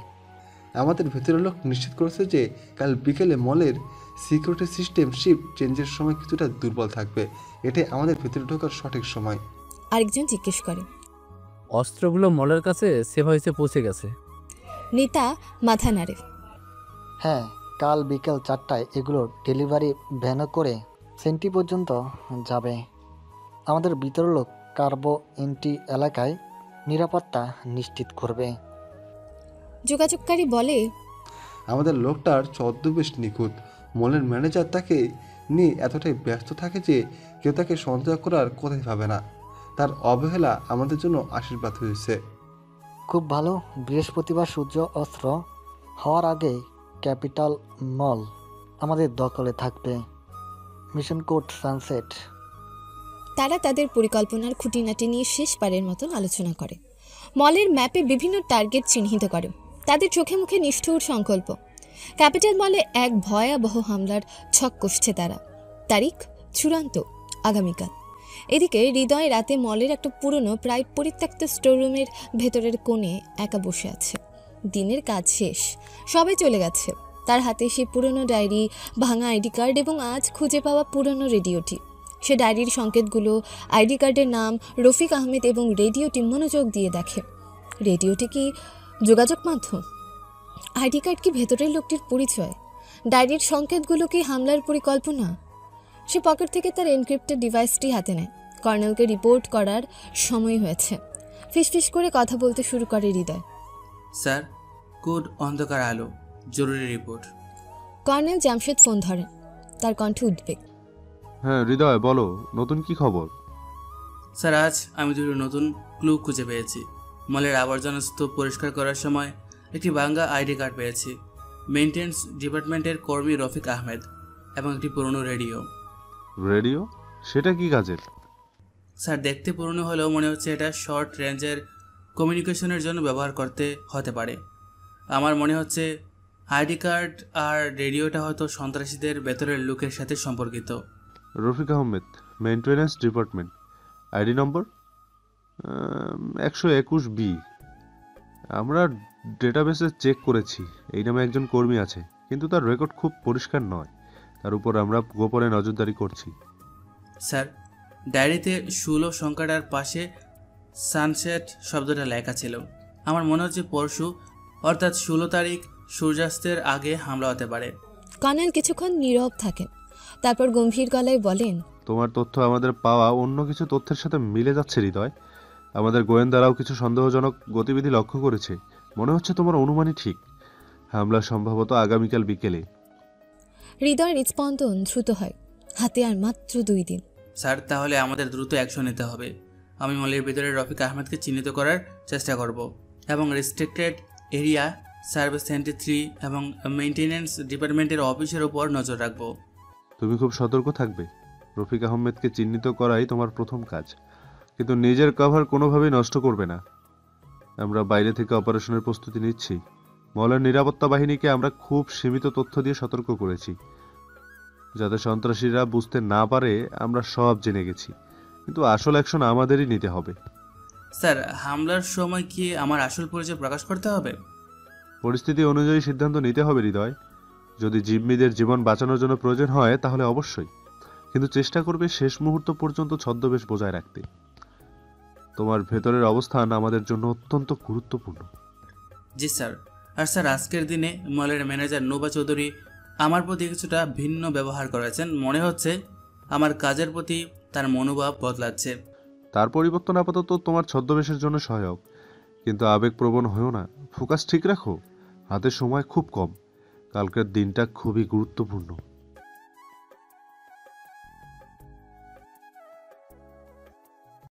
আমাদের ভেতরের লোক নিশ্চিত করেছে যে কাল বিকেলে মলের সিকিউরিটি সিস্টেম শিফট চেঞ্জের সময় কিছুটা দুর্বল থাকবে। এটাই আমাদের ভেতরে ঢোকার সঠিক সময়। আরেকজন জিজ্ঞেস করে, অস্ত্রগুলো মলের কাছে সেভ হয়েছে, পৌঁছে গেছে? নেতা মাথা নাড়ে। হ্যাঁ, কাল বিকেল 4টায় এগুলো ডেলিভারি ভ্যানে করে সেন্টি পর্যন্ত যাবে। আমাদের ভিতরের লোক কার্বো এন্টি এলাকায় নিরাপত্তা নিশ্চিত করবে। যোগাযোগকারী বলে, আমাদের লোকটার ছদ্মবেশ নিখুঁত। মলের ম্যানেজার তাকে নিয়ে এতটাই ব্যস্ত থাকে যে কেউ তাকে সন্দেহ করার কথাই ভাবে না। তার অবহেলা আমাদের জন্য আশীর্বাদ হয়েছে। খুব ভালো। বৃহস্পতিবার সূর্য অস্ত্র হওয়ার আগে ক্যাপিটাল মল আমাদের দখলে থাকবে। Mission code sunset. তারা তাদের পরিকল্পনার খুঁটিনাটি নিয়ে শেষবারের মতন আলোচনা করে। মলের ম্যাপে বিভিন্ন টার্গেট চিহ্নিত করে। তাদের চোখে মুখে নিষ্ঠুর সংকল্প। ক্যাপিটাল মলে এক ভয়াবহ হামলার ছক কষছে তারা। তারিখ চূড়ান্ত, আগামীকাল। এদিকে হৃদয় রাতে মলের একটা পুরনো প্রায় পরিত্যক্ত স্টোররুমের ভেতরের কোণে একা বসে আছে। দিনের কাজ শেষ, সবাই চলে গেছে। তার হাতে সেই পুরনো ডায়েরি, ভাঙা আইডি কার্ড এবং আজ খুঁজে পাওয়া পুরনো রেডিওটি। সে ডায়েরির সংকেতগুলো, আইডি কার্ডের নাম, রফিক আহমেদ এবং রেডিওটি মনোযোগ দিয়ে দেখে। রেডিওটি কি যোগাযোগ মাধ্যম? আইডি কার্ড কি ভেতরের লোকটির পরিচয়? ডায়েরির সংকেতগুলো কি হামলার পরিকল্পনা? সে পকেট থেকে তার এনক্রিপ্টেড ডিভাইসটি হাতে নেয়। কর্নেলকে রিপোর্ট করার সময় হয়েছে। ফিসফিস করে কথা বলতে শুরু করে হৃদয়। স্যার, কোড অন্ধকার আলো, জরুরি রিপোর্ট। কর্নেল জামশেদ ফোন ধরেন। তার কণ্ঠে উদ্বেগ। হ্যাঁ হৃদয়, বলো, নতুন কি খবর? স্যার, আজ আমি দুটো নতুন ক্লু খুঁজে পেয়েছি। মলের আবর্জনা স্তূপ পরিষ্কার করার সময় একটি ভাঙ্গা আইডি কার্ড পেয়েছি, মেইনটেন্স ডিপার্টমেন্টের কর্মী রফিক আহমেদ, এবং একটি পুরনো রেডিও। রেডিও? সেটা কি কাজের? স্যার, দেখতে পুরনো হলেও মনে হচ্ছে এটা শর্ট রেঞ্জের কমিউনিকেশনের জন্য ব্যবহার করতে হতে পারে। আমার মনে হচ্ছে আইডি কার্ড আর রেডিওটা হয়তো সন্ত্রাসীদের ভেতরের লোকের সাথে সম্পর্কিত। Rafiq Ahmed, maintenance department, ID number 121B। আমরা ডেটাবেসে চেক করেছি, এই নামে একজন কর্মী আছে, কিন্তু তার রেকর্ড খুব পরিষ্কার নয়। তার উপর আমরা গোপনে নজরদারি করছি। স্যার, ডায়েরিতে 16 সংখ্যাটার পাশে সানসেট শব্দটা লেখা ছিল। আমার মনে হচ্ছে পরশু, অর্থাৎ 16 তারিখ সূর্যাস্তের আগে হামলা হতে পারে। কর্নেল কিছুক্ষণ নীরব থাকেন, তারপর গম্ভীর গলায় বলেন, তোমার তথ্য আমাদের পাওয়া অন্য কিছু তথ্যের সাথে মিলে যাচ্ছে হৃদয়। আমাদের গোয়েন্দারাও কিছু সন্দেহজনক গতিবিধি লক্ষ্য করেছে। মনে হচ্ছে তোমার অনুমানই ঠিক। হামলা সম্ভবত আগামীকাল বিকেলে। হৃদয়ের হৃদস্পন্দন দ্রুত হয়। হাতে আর মাত্র 2 দিন। স্যার, তাহলে আমাদের দ্রুত অ্যাকশন নিতে হবে। আমি মলের ভিতরে রফিক আহমেদকে চিহ্নিত করার চেষ্টা করব এবং রেস্ট্রিক্টেড এরিয়া, সার্ভিস সেন্টার 3 এবং মেইনটেনেন্স ডিপার্টমেন্টের অফিসের উপর নজর রাখব। তুমি খুব সতর্ক থাকবে। রফিক আহমেদকে চিহ্নিত করাই তোমার প্রথম কাজ, কিন্তু নিজের কভার কোনোভাবেই নষ্ট করবে না। আমরা বাইরে থেকে অপারেশনের প্রস্তুতি নিচ্ছি। মলের নিরাপত্তা বাহিনীকে আমরা খুব সীমিত তথ্য দিয়ে সতর্ক করেছি, যাতে সন্ত্রাসীরা বুঝতে না পারে আমরা সব জেনে গেছি। কিন্তু আসল অ্যাকশন আমাদেরই নিতে হবে। স্যার, হামলার সময় কি আমার আসল পরিচয় প্রকাশ করতে হবে? পরিস্থিতি অনুযায়ী সিদ্ধান্ত নিতে হবে হৃদয়। যদি জিম্মিদের জীবন বাঁচানোর জন্য প্রয়োজন হয় তাহলে অবশ্যই, কিন্তু চেষ্টা করবে শেষ মুহূর্ত পর্যন্ত ছদ্মবেশ বজায় রাখতে। তোমার ভেতরের অবস্থান আমাদের জন্য অত্যন্ত গুরুত্বপূর্ণ। জি স্যার। আর স্যার, আজকের দিনে মলের ম্যানেজার নোভা চৌধুরী আমার প্রতি কিছুটা ভিন্ন ব্যবহার করেছেন। মনে হচ্ছে আমার কাজের প্রতি তার মনোভাব বদলাচ্ছে। তার পরিবর্তন আপাতত তোমার ছদ্মবেশের জন্য সহায়ক, কিন্তু আবেগপ্রবণ হয়েও না। ফোকাস ঠিক রাখো, হাতে সময় খুব কম, কালকের দিনটা খুবই গুরুত্বপূর্ণ।